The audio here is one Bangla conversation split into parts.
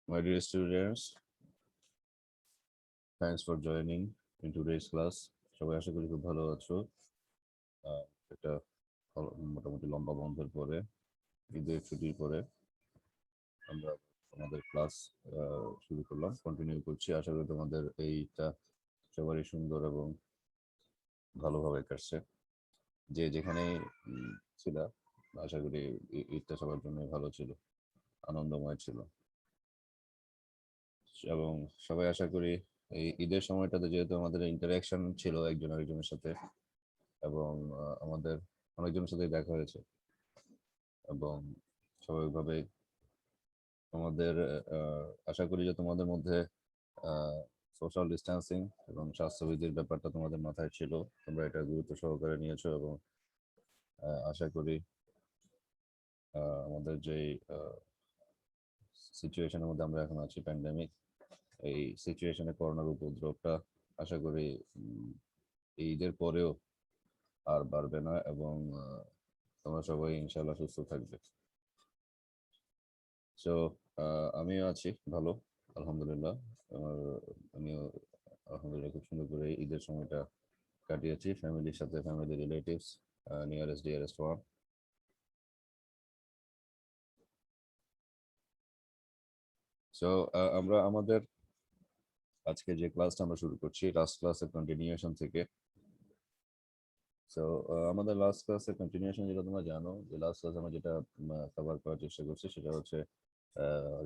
My dear students, thanks for joining in today's class. সবাই আশা করি খুব ভালো আছো। এটা মোটামুটি লম্বা বন্ধের পরে, ঈদের ছুটির পরে আমরা আমাদের ক্লাস শুরু করলাম, কন্টিনিউ করছি। আশা করি তোমাদের এইটা সবারই সুন্দর এবং ভালোভাবে কাটছে। যে যেখানে ছিল, আশা করি ঈদটা সবার জন্য ভালো ছিল, আনন্দময় ছিল। এবং সবাই আশা করি এই ঈদের সময়টাতে যেহেতু আমাদের ইন্টারাকশন ছিল একজন আরেকজনের সাথে, এবং আমাদের অনেকজনের সাথে দেখা হয়েছে, এবং স্বাভাবিকভাবে তোমাদের আশা করি যে তোমাদের মধ্যে সোশ্যাল ডিস্টেন্সিং এবং স্বাস্থ্যবিধির ব্যাপারটা তোমাদের মাথায় ছিল, তোমরা এটা গুরুত্ব সহকারে নিয়েছো। এবং আশা করি আমাদের যে সিচুয়েশনের মধ্যে আমরা এখন আছি, প্যান্ডেমিক, এই সিচুয়েশনে করোনার উপদ্রবটা আশা করি এই ঈদের পরেও আর বাড়বে না, এবং তোমরা সবাই ইনশাল্লাহ সুস্থ থাকবে। সো আমিও আছি ভালো, আলহামদুলিল্লাহ। আমিও আলহামদুলিল্লাহ খুব সুন্দর করে ঈদের সময়টা কাটিয়েছি ফ্যামিলির সাথে, family relatives, nearest dearest one. So আমরা আমাদের আজকে যে ক্লাসটা আমরা শুরু করছি, লাস্ট ক্লাসের কন্টিনিউশন থেকে। সো আমাদের লাস্ট ক্লাসের কন্টিনিউশন, যেটা তোমরা জানো, যে লাস্ট ক্লাসে আমরা যেটা কভার করার চেষ্টা করছি সেটা হচ্ছে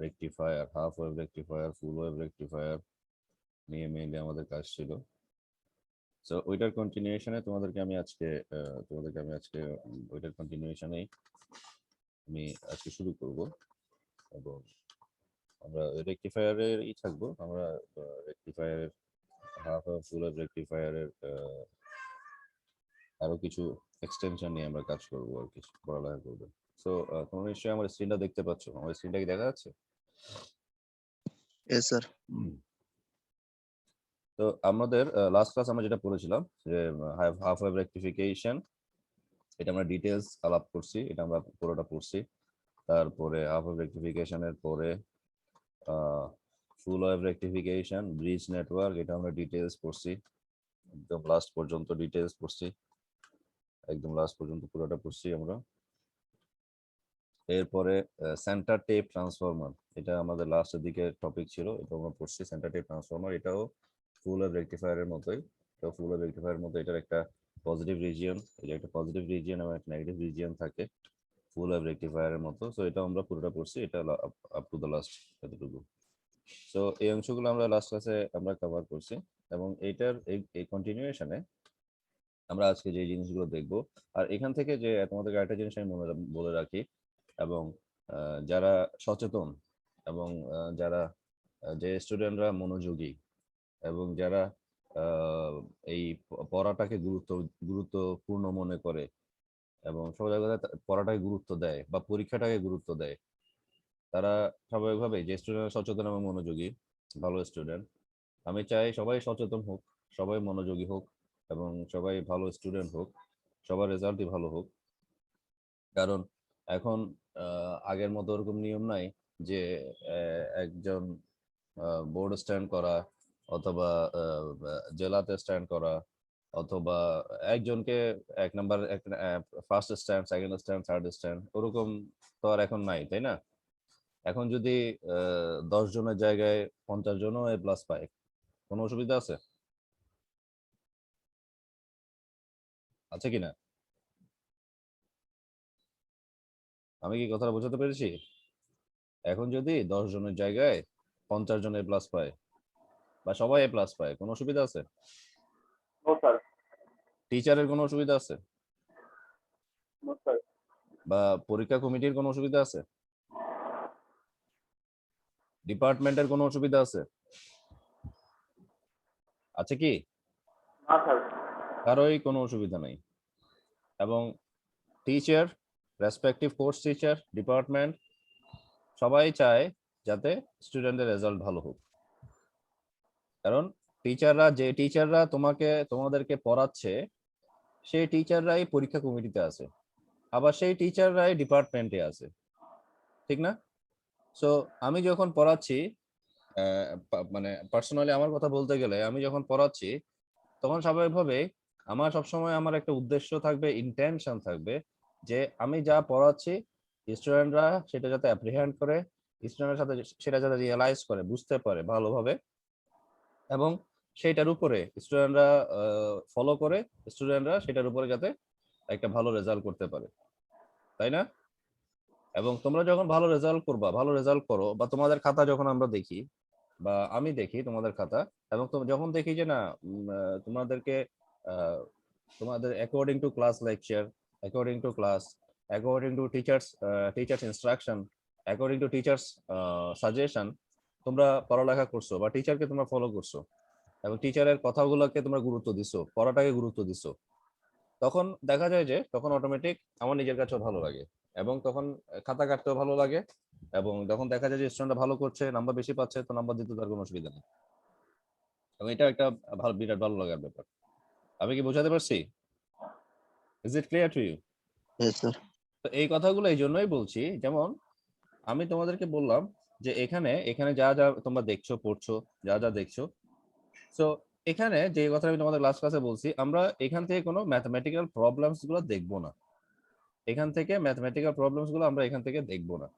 রেকটিফায়ার, হাফ ওয়েভ রেকটিফায়ার, ফুল ওয়েভ রেকটিফায়ার নিয়ে মেইনলি আমাদের কাজ ছিল। সো ওইটার কন্টিনিউশনে তোমাদেরকে আমি আজকে ওইটার কন্টিনিউশনেই আমি আজকে শুরু করব। এবং আমরা রেকটিফায়ারেরই থাকবো। আমরা রেকটিফায়ারের হাফ ওয়েভ, ফুল ওয়েভ রেকটিফায়ারের আরো কিছু এক্সটেনশন নিয়ে আমরা কাজ করবো আর কি, পড়ালেখা করবো। সো তোমরা নিশ্চয়ই আমার স্ক্রিনটা দেখতে পাচ্ছ। আমার স্ক্রিনটা কি দেখা যাচ্ছে? Yes, sir. তো আমাদের লাস্ট ক্লাস আমরা যেটা পড়েছিলাম যে হাফ ওয়েভ রেকটিফিকেশন, এটা আমরা ডিটেলস আলাপ করছি, এটা আমরা পুরোটা পড়ছি। তারপরে হাফ ওয়েভ রেকটিফিকেশনের পরে ফুল ওয়েভ রেকটিফিকেশন, ব্রিজ নেটওয়ার্ক, এটা আমরা ডিটেলস পড়ছি, একদম লাস্ট পর্যন্ত ডিটেলস পড়ছি, একদম লাস্ট পর্যন্ত পুরোটা পড়ছি আমরা। এরপরে সেন্টার টেপ ট্রান্সফরমার, এটা আমাদের লাস্টের দিকে টপিক ছিল, এটা আমরা পড়ছি। সেন্টার টেপ ট্রান্সফরমার এটাও ফুল ওয়েভ রেকটিফায়ারের মতোই, এটাও ফুল ওয়েভ রেকটিফায়ারের মতো। এটার একটা পজিটিভ রিজিয়ন, এটা একটা পজিটিভ রিজিয়ন এবং একটা নেগেটিভ রিজিয়ন থাকে ফুল ওয়েভ রেকটিফায়ারের মতো। সো এটা আমরা পুরোটা পড়ছি, এটা আপ টু দ্য লাস্ট এতটুকু। সো এই অংশগুলো আমরা লাস্ট ক্লাসে আমরা কভার করছি, এবং এইটার এই কন্টিনিউয়েশনে আমরা আজকে যে জিনিসগুলো দেখব। আর এখান থেকে যে তোমাদেরকে একটা জিনিস আমি বলে রাখি, এবং যারা সচেতন, এবং যারা যে স্টুডেন্টরা মনোযোগী, এবং যারা এই পড়াটাকে গুরুত্বপূর্ণ মনে করে, এবং সব জায়গায় পড়াটাকে গুরুত্ব দেয় বা পরীক্ষাটাকে গুরুত্ব দেয়, তারা স্বাভাবিকভাবে, যে স্টুডেন্ট সচেতন এবং মনোযোগী, ভালো স্টুডেন্ট, আমি চাই সবাই সচেতন হোক, সবাই মনোযোগী হোক, এবং সবাই ভালো স্টুডেন্ট হোক, সবার রেজাল্টই ভালো হোক। কারণ এখন আগের মতো ওরকম নিয়ম নাই যে একজন বোর্ড স্ট্যান্ড করা, অথবা জেলাতে স্ট্যান্ড করা, অথবা একজনকে এক number, first stand, second stand, third stand, ওরকম তো আর এখন নাই, তাই না? এখন যদি 10 জনের জায়গায় 50 জনও A+ পায়, কোনো অসুবিধা আছে? আছে কিনা? আমি কি কথাটা বোঝাতে পেরেছি? এখন যদি 10 জনের জায়গায় 50 জন A+ পায়, বা সবাই A+ পায়, কোনো অসুবিধা আছে? No sir. টিচারের কোনো অসুবিধা আছে? No sir. বা পরীক্ষা কমিটির কোনো অসুবিধা আছে? ডিপার্টমেন্টের কোনো অসুবিধা আছে? আছে কি? না স্যার। কারোই কোনো অসুবিধা নেই। এবং teacher, respective course teacher, department, সবাই চায় যাতে স্টুডেন্টের রেজাল্ট ভালো হোক। কারণ টিচাররা তোমাদেরকে পড়াচ্ছে, সেই টিচাররাই পরীক্ষা কমিটিতে আছে, আবার সেই টিচাররাই ডিপার্টমেন্টে আছে, ঠিক না? সো আমি যখন পড়াচ্ছি, মানে পার্সোনালি আমার কথা বলতে গেলে, আমি যখন পড়াচ্ছি তখন স্বাভাবিকভাবে আমার সবসময় আমার একটা উদ্দেশ্য থাকবে, ইন্টেনশন থাকবে যে আমি যা পড়াচ্ছি স্টুডেন্টরা সেটা যাতে অ্যাপ্রিহেন্ড করে, স্টুডেন্টের সাথে সেটা যাতে রিয়েলাইজ করে, বুঝতে পারে ভালোভাবে, এবং সেটার উপরে স্টুডেন্টরা ফলো করে, স্টুডেন্টরা সেটার উপরে যাতে একটা ভালো রেজাল্ট করতে পারে, তাই না? এবং তোমরা যখন ভালো রেজাল্ট করবা, ভালো রেজাল্ট করো, বা তোমাদের খাতা যখন আমরা দেখি বা আমি দেখি তোমাদের খাতা, এবং যখন দেখি যে না তোমাদেরকে আহ, তোমাদের according to class lecture, according to class, according to teachers instruction, according to teachers suggestion, তোমরা পড়ালেখা করছো বা টিচারকে তোমরা ফলো করছো, এবং টিচারের কথাগুলোকে তোমরা গুরুত্ব দিছো, পড়াটাকে গুরুত্ব দিছো, তখন দেখা যায় যে তখন অটোমেটিক আমার নিজের কাছেও ভালো লাগে, এবং তখন খাতা কাটতেও ভালো লাগে, এবং যখন দেখা যায় যে স্টুডেন্টরা ভালো করছে, নাম্বার বেশি পাচ্ছে, তো নাম্বার দিতে তার কোনো অসুবিধা নেই, এবং এটা একটা ভালো, বিরাট ভালো লাগার ব্যাপার। আমি কি বোঝাতে পারছি? Is it clear to you? Yes, sir. তো এই কথাগুলো এই জন্যই বলছি, যেমন আমি তোমাদেরকে বললাম যে এখানে এখানে যা যা তোমরা দেখছো, পড়ছো, যা যা দেখছো, সো এখানে যে কথা আমি তোমাদের লাস্ট ক্লাসে বলছি, আমরা এখান থেকে কোনো ম্যাথমেটিক্যাল প্রবলেমস গুলো দেখবো না, এখান থেকে ম্যাথমেটিক্যাল প্রবলেমস গুলো আমরা এখান থেকে দেখবো না।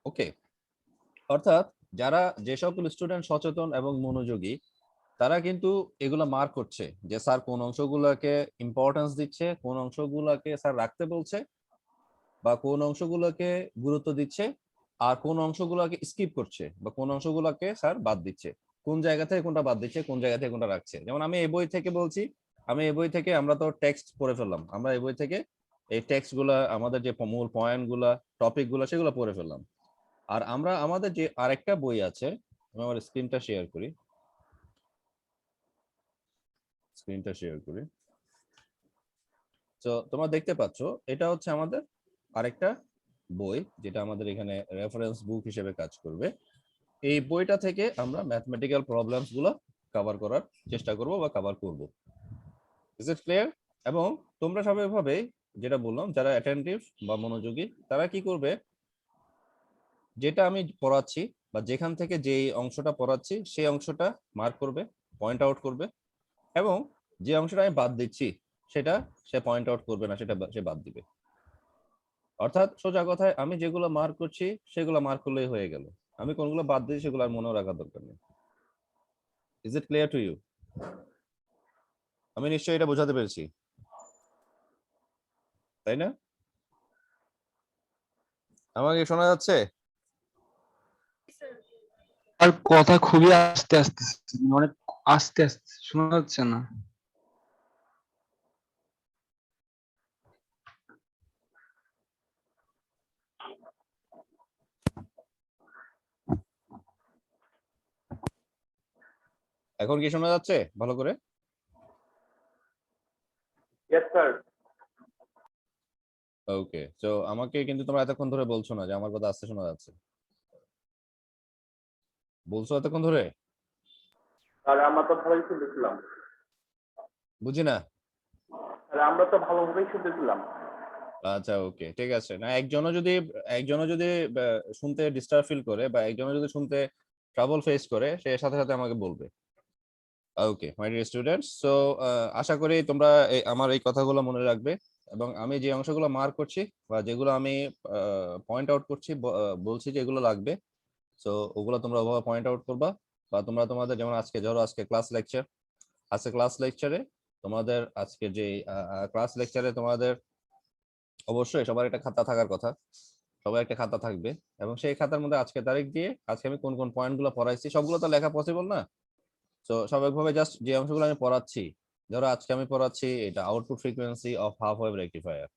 ওকে, অর্থাৎ যারা, যে সকল স্টুডেন্ট সচেতন এবং মনোযোগী, তারা কিন্তু এগুলো মার্ক করছে যে স্যার কোন অংশগুলোকে ইম্পর্টেন্স দিচ্ছে, কোন অংশগুলোকে স্যার রাখতে বলছে, বা কোন অংশগুলোকে গুরুত্ব দিচ্ছে, আর কোন অংশগুলোকে স্কিপ করছে, বা কোন অংশগুলোকে স্যার বাদ দিচ্ছে, কোন জায়গা থেকে কোনটা বাদ দিচ্ছে, কোন জায়গা থেকে কোনটা রাখছে। যেমন আমি এই বই থেকে বলছি, আমি এই বই থেকে, আমরা তো টেক্সট পড়ে ফেললাম, আমরা এই বই থেকে এই টেক্সট গুলা, আমাদের যে মূল পয়েন্ট গুলা, টপিক গুলা, সেগুলো পড়ে ফেললাম। আর আমরা আমাদের যে আরেকটা বই আছে, আমি আমার স্ক্রিনটা শেয়ার করি, স্ক্রিনটা শেয়ার করি। তো তোমরা দেখতে পাচ্ছ, এটা হচ্ছে আমাদের আরেকটা বই, যেটা আমাদের এখানে রেফারেন্স বুক হিসেবে কাজ করবে। এই বইটা থেকে আমরা ম্যাথমেটিক্যাল প্রবলেমস গুলো কভার করার চেষ্টা করব বা কভার করব। Is it clear? এবং তোমরা স্বাভাবিকভাবে, যেটা বললাম, যারা অ্যাটেন্টিভ বা মনোযোগী, তারা কি করবে, যেটা আমি পড়াচ্ছি বা যেখান থেকে যে অংশটা পড়াচ্ছি সেই অংশটা মার্ক করবে, পয়েন্ট আউট করবে, এবং যে অংশটা আমি বাদ দিচ্ছি সেটা সে পয়েন্ট আউট করবে না, সেটা সে বাদ দিবে। অর্থাৎ সোজা কথায়, আমি যেগুলো মার্ক করছি সেগুলো মার্ক করলেই হয়ে গেল, আমি কোনগুলো বাদ দিচ্ছি সেগুলো আর মনেও রাখার দরকার নেই। Is it clear to you? আমি নিশ্চয়ই এটা বোঝাতে পেরেছি, তাই না? আমাকে শোনা যাচ্ছে? আর কথা খুবই আস্তে আস্তে, অনেক আস্তে আস্তে শোনা যাচ্ছে না। এখন কি শোনা যাচ্ছে ভালো করে? Yes, sir. ওকে, তো আমাকে কিন্তু তোমরা এতক্ষণ ধরে বলছো না যে আমার কথা আস্তে শোনা যাচ্ছে, বলছো এতক্ষণ ধরে? স্যার আমরা তো ভালোই শুনতেছিলাম। বুঝি না। স্যার আমরা তো ভালোভাবেই শুনতেছিলাম। আচ্ছা, ওকে, ঠিক আছে। না, একজনও যদি শুনতে ডিস্টার্ব ফিল করে, বা একজনও যদি শুনতে ট্রাবল ফেস করে, সে সাথে সাথে আমাকে বলবে। ওকে মাই ডিয়ার স্টুডেন্টস, সো আশা করি তোমরা আমার এই কথাগুলো মনে রাখবে, এবং আমি যে অংশগুলো মার্ক করছি বা যেগুলো আমি পয়েন্ট আউট করছি, বলছি যে এগুলো লাগবে, সো ওগুলো তোমরা ওভাবে পয়েন্ট আউট করবা। বা তোমরা তোমাদের, যেমন আজকে ধরো আজকে ক্লাস লেকচার, আজকে ক্লাস লেকচারে তোমাদের, আজকে যে ক্লাস লেকচারে তোমাদের অবশ্যই সবার একটা খাতা থাকার কথা, সবার একটা খাতা থাকবে, এবং সেই খাতার মধ্যে আজকে তারিখ দিয়ে আজকে আমি কোন কোন পয়েন্ট গুলো পড়াইছি সবগুলো তো লেখা পসিবল না। তো স্বাভাবিকভাবে জাস্ট যে অংশগুলো আমি পড়াচ্ছি, ধরো আজকে আমি পড়াচ্ছি এটা output frequency of half wave rectifier.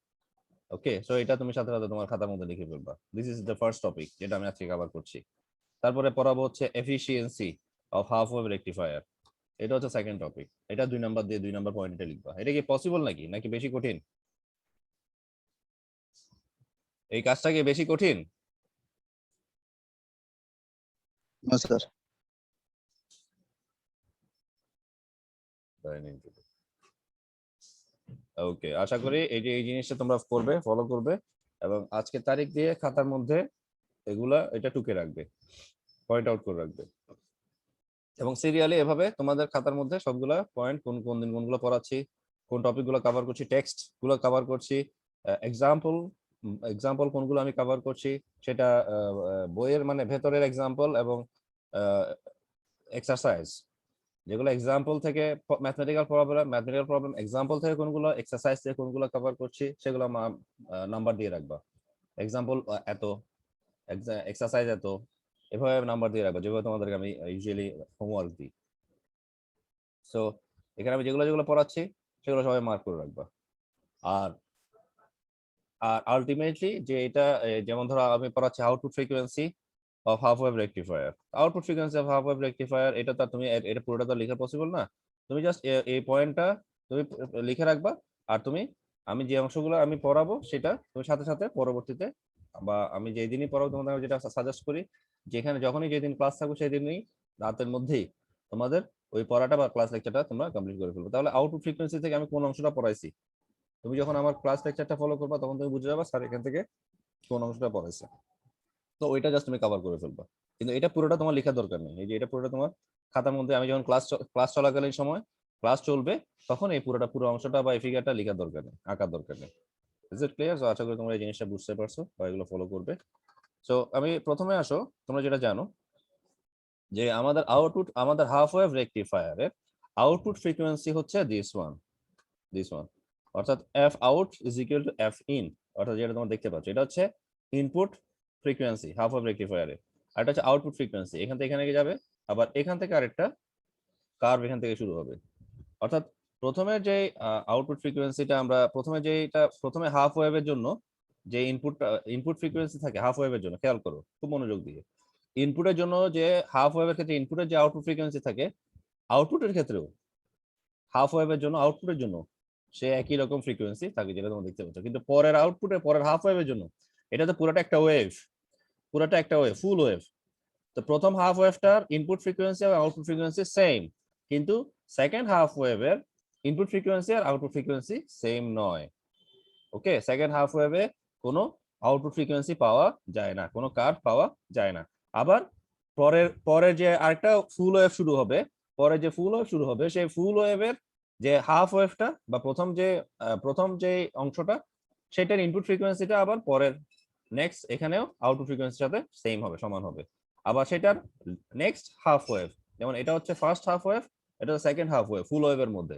Okay, so এটা তুমি সাথে সাথে তোমার খাতার মধ্যে লিখে ফেলবা, this is the first topic যেটা আমি আজকে কভার করছি। তারপরে পড়াবো হচ্ছে efficiency of half wave rectifier, এটা হচ্ছে সেকেন্ড টপিক। এটা 2 নাম্বার দিয়ে 2 নাম্বার পয়েন্টে লিখবা। এটা কি পসিবল নাকি, নাকি বেশি কঠিন? এই কাজটা কি বেশি কঠিন? No, sir. ওকে, আশা করি এই যে এই জিনিসটা তোমরা করবে, ফলো করবে, এবং আজকে তারিখ দিয়ে খাতার মধ্যে এগুলা এটা টুকে রাখবে, পয়েন্ট আউট করে রাখবে, এবং সিরিয়ালি এভাবে তোমাদের খাতার মধ্যে সবগুলা পয়েন্ট কোন কোন দিন কোনগুলো পড়াচ্ছি, কোন টপিক গুলো কভার করছি, টেক্সট গুলো কভার করছি, এক্সাম্পল এক্সাম্পল কোনগুলো আমি কভার করছি সেটা বইয়ের মানে ভেতরের এক্সাম্পল এবং এক্সারসাইজ, যেগুলো এক্সাম্পল থেকে ম্যাথমেটিক্যাল প্রবলেম এক্সাম্পল থেকে কোনগুলো, এক্সারসাইজ থেকে কোনগুলো কভার করছি সেগুলো নাম্বার দিয়ে রাখবা। এক্সাম্পল এত, এক্সারসাইজ এত, এভাবে নাম্বার দিয়ে রাখবা যেভাবে তোমাদেরকে আমি ইউজুয়ালি হোমওয়ার্ক দিই। সো এখানে আমি যেগুলো যেগুলো পড়াচ্ছি সেগুলো সবাই মার্ক করে রাখবা। আর আর আলটিমেটলি যে এটা যেমন ধরো আমি পড়াচ্ছি output frequency of half wave rectifier, output frequency of half wave rectifier, এটা তো তুমি এটা পুরোটা তো লেখা পসিবল না, তুমি জাস্ট এই পয়েন্টটা তুমি লিখে রাখবা। আর তুমি আমি যে অংশগুলো আমি পড়াবো সেটা তুমি সাথে সাথে পরবর্তীতে বা আমি যেই দিনই পড়াবো তোমাদের যেটা সাজেস্ট করি, যেখানে যখনই যেদিন ক্লাস থাকবে সেই দিনই রাতের মধ্যেই তোমাদের ওই পড়াটা বা ক্লাস লেকচারটা তোমরা কমপ্লিট করে ফেলবে। তাহলে আউটপুট ফ্রিকোয়েন্সি থেকে আমি কোন অংশটা পড়াইছি, তুমি যখন আমার ক্লাস লেকচারটা ফলো করবা তখন তুমি বুঝে যাবা স্যার এখান থেকে কোন অংশটা পড়াইছে, তো ওইটা জাস্ট তুমি কভার করে ফেলবা। কিন্তু এটা পুরোটা তোমার লেখার দরকার নেই, এই যে এটা পুরোটা তোমার খাতার মধ্যে আমি যখন ক্লাস চলাকালীন সময় ক্লাস চলবে তখন এই পুরো অংশটা বা এই ফিগারটা লেখার দরকার নেই, আঁকার দরকার নেই। Is it clear? সো আশা করি তোমরা এই জিনিসটা বুঝতে পারছো বা এগুলো ফলো করবে। সো আমি প্রথমে আসো, তোমরা যেটা জানো যে আমাদের হাফ ওয়েভ রেকটিফায়ারের আউটপুট ফ্রিকোয়েন্সি হচ্ছে দিস ওয়ান, অর্থাৎ F out is equal to F in, অর্থাৎ যেটা তোমরা দেখতে পাচ্ছ এটা হচ্ছে ইনপুট ফ্রিকোয়েন্সি হাফ ওয়েভ রেকটিফায়ারের, আর এটা হচ্ছে আউটপুট ফ্রিকোয়েন্সি, এখান থেকে এখানে যাবে, আবার এখান থেকে আরেকটা কার্ভ এখান থেকে শুরু হবে। অর্থাৎ প্রথমে যে আউটপুট ফ্রিকোয়েন্সিটা আমরা প্রথমে হাফ ওয়েভের জন্য যে ইনপুট ফ্রিকোয়েন্সি থাকে হাফ ওয়েভের জন্য, খেয়াল করো খুব মনোযোগ দিয়ে, ইনপুটের জন্য যে হাফ ওয়েভের ক্ষেত্রে ইনপুটের যে আউটপুট ফ্রিকোয়েন্সি থাকে, আউটপুটের ক্ষেত্রেও হাফ ওয়েভের জন্য আউটপুটের জন্য সে একই রকম ফ্রিকোয়েন্সি থাকে যেটা তোমরা দেখতে পাচ্ছ, কিন্তু পরের হাফ ওয়েভের জন্য এটা তো পুরোটা একটা ওয়েভ, ফুল ওয়েভ। তো প্রথম হাফ ওয়েভটার ইনপুট ফ্রিকোয়েন্সি এবং আউটপুট ফ্রিকোয়েন্সি সেম, কিন্তু সেকেন্ড হাফ ওয়েভের ইনপুট ফ্রিকোয়েন্সি আর আউটপুট ফ্রিকোয়েন্সি সেম নয়। ওকে, সেকেন্ড হাফ ওয়েভে কোনো আউটপুট ফ্রিকোয়েন্সি পাওয়া যায় না, কোনো কার্ভ পাওয়া যায় না। আবার পরের যে আরেকটা ফুল ওয়েভ শুরু হবে, সেই ফুল ওয়েভের যে হাফ ওয়েভটা বা প্রথম যে অংশটা সেটার ইনপুট ফ্রিকোয়েন্সিটা আবার পরের নেক্সট এখানেও আউটপুট ফ্রিকোয়েন্সির সাথে সেম হবে, সমান হবে। আবার সেটার নেক্সট হাফ ওয়েভ, যেমন এটা হচ্ছে ফার্স্ট হাফ ওয়েভ, এটা সেকেন্ড হাফ ওয়েভ ফুল ওয়েভের মধ্যে,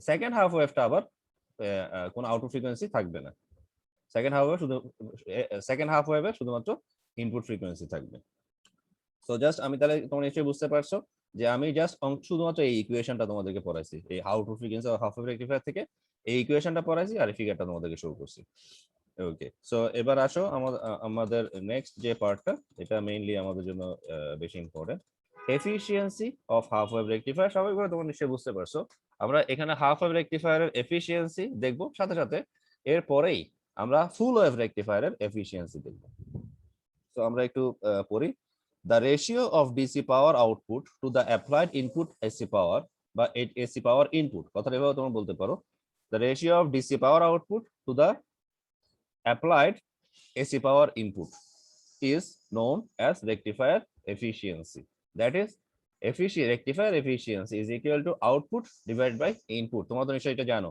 সেকেন্ড হাফ ওয়েভটা আবার কোনো আউটপুট ফ্রিকোয়েন্সি থাকবে না, সেকেন্ড হাফ ওয়েভে শুধুমাত্র ইনপুট ফ্রিকোয়েন্সি থাকবে। সো জাস্ট আমি তাহলে তোমরা নিশ্চয়ই বুঝতে পারছো যে আমি জাস্ট শুধুমাত্র এই ইকুয়েশনটা তোমাদেরকে পড়াইছি, এই আউটপুট ফ্রিকোয়েন্সি আর হাফ ওয়েভ রেকটিফায়ার থেকে এই ইকুয়েশনটা পড়াইছি আর এই ফিগারটা তোমাদেরকে শো করছি। ওকে, সো এবার আসো আমাদের নেক্সট যে পার্টটা, এটা মেইনলি আমাদের জন্য বেশি important, efficiency of half wave rectifier. স্বাভাবিকভাবে তোমরা নিশ্চয়ই বুঝতে পারছো আমরা এখানে হাফ ওয়েভ রেকটিফায়ারের এফিশিয়েন্সি দেখবো, সাথে সাথে এরপরেই আমরা ফুল ওয়েভ রেকটিফায়ারের এফিশিয়েন্সি দেখবো। তো আমরা একটু পড়ি। The ratio of DC power output to the applied input AC power বা AC power input, কথাটা এভাবে তোমরা বলতে পারো, the ratio of DC power output to the applied AC power input is known as rectifier efficiency. That is, rectifier efficiency is equal to output divided by input. তোমরা তো নিশ্চয়ই এটা জানো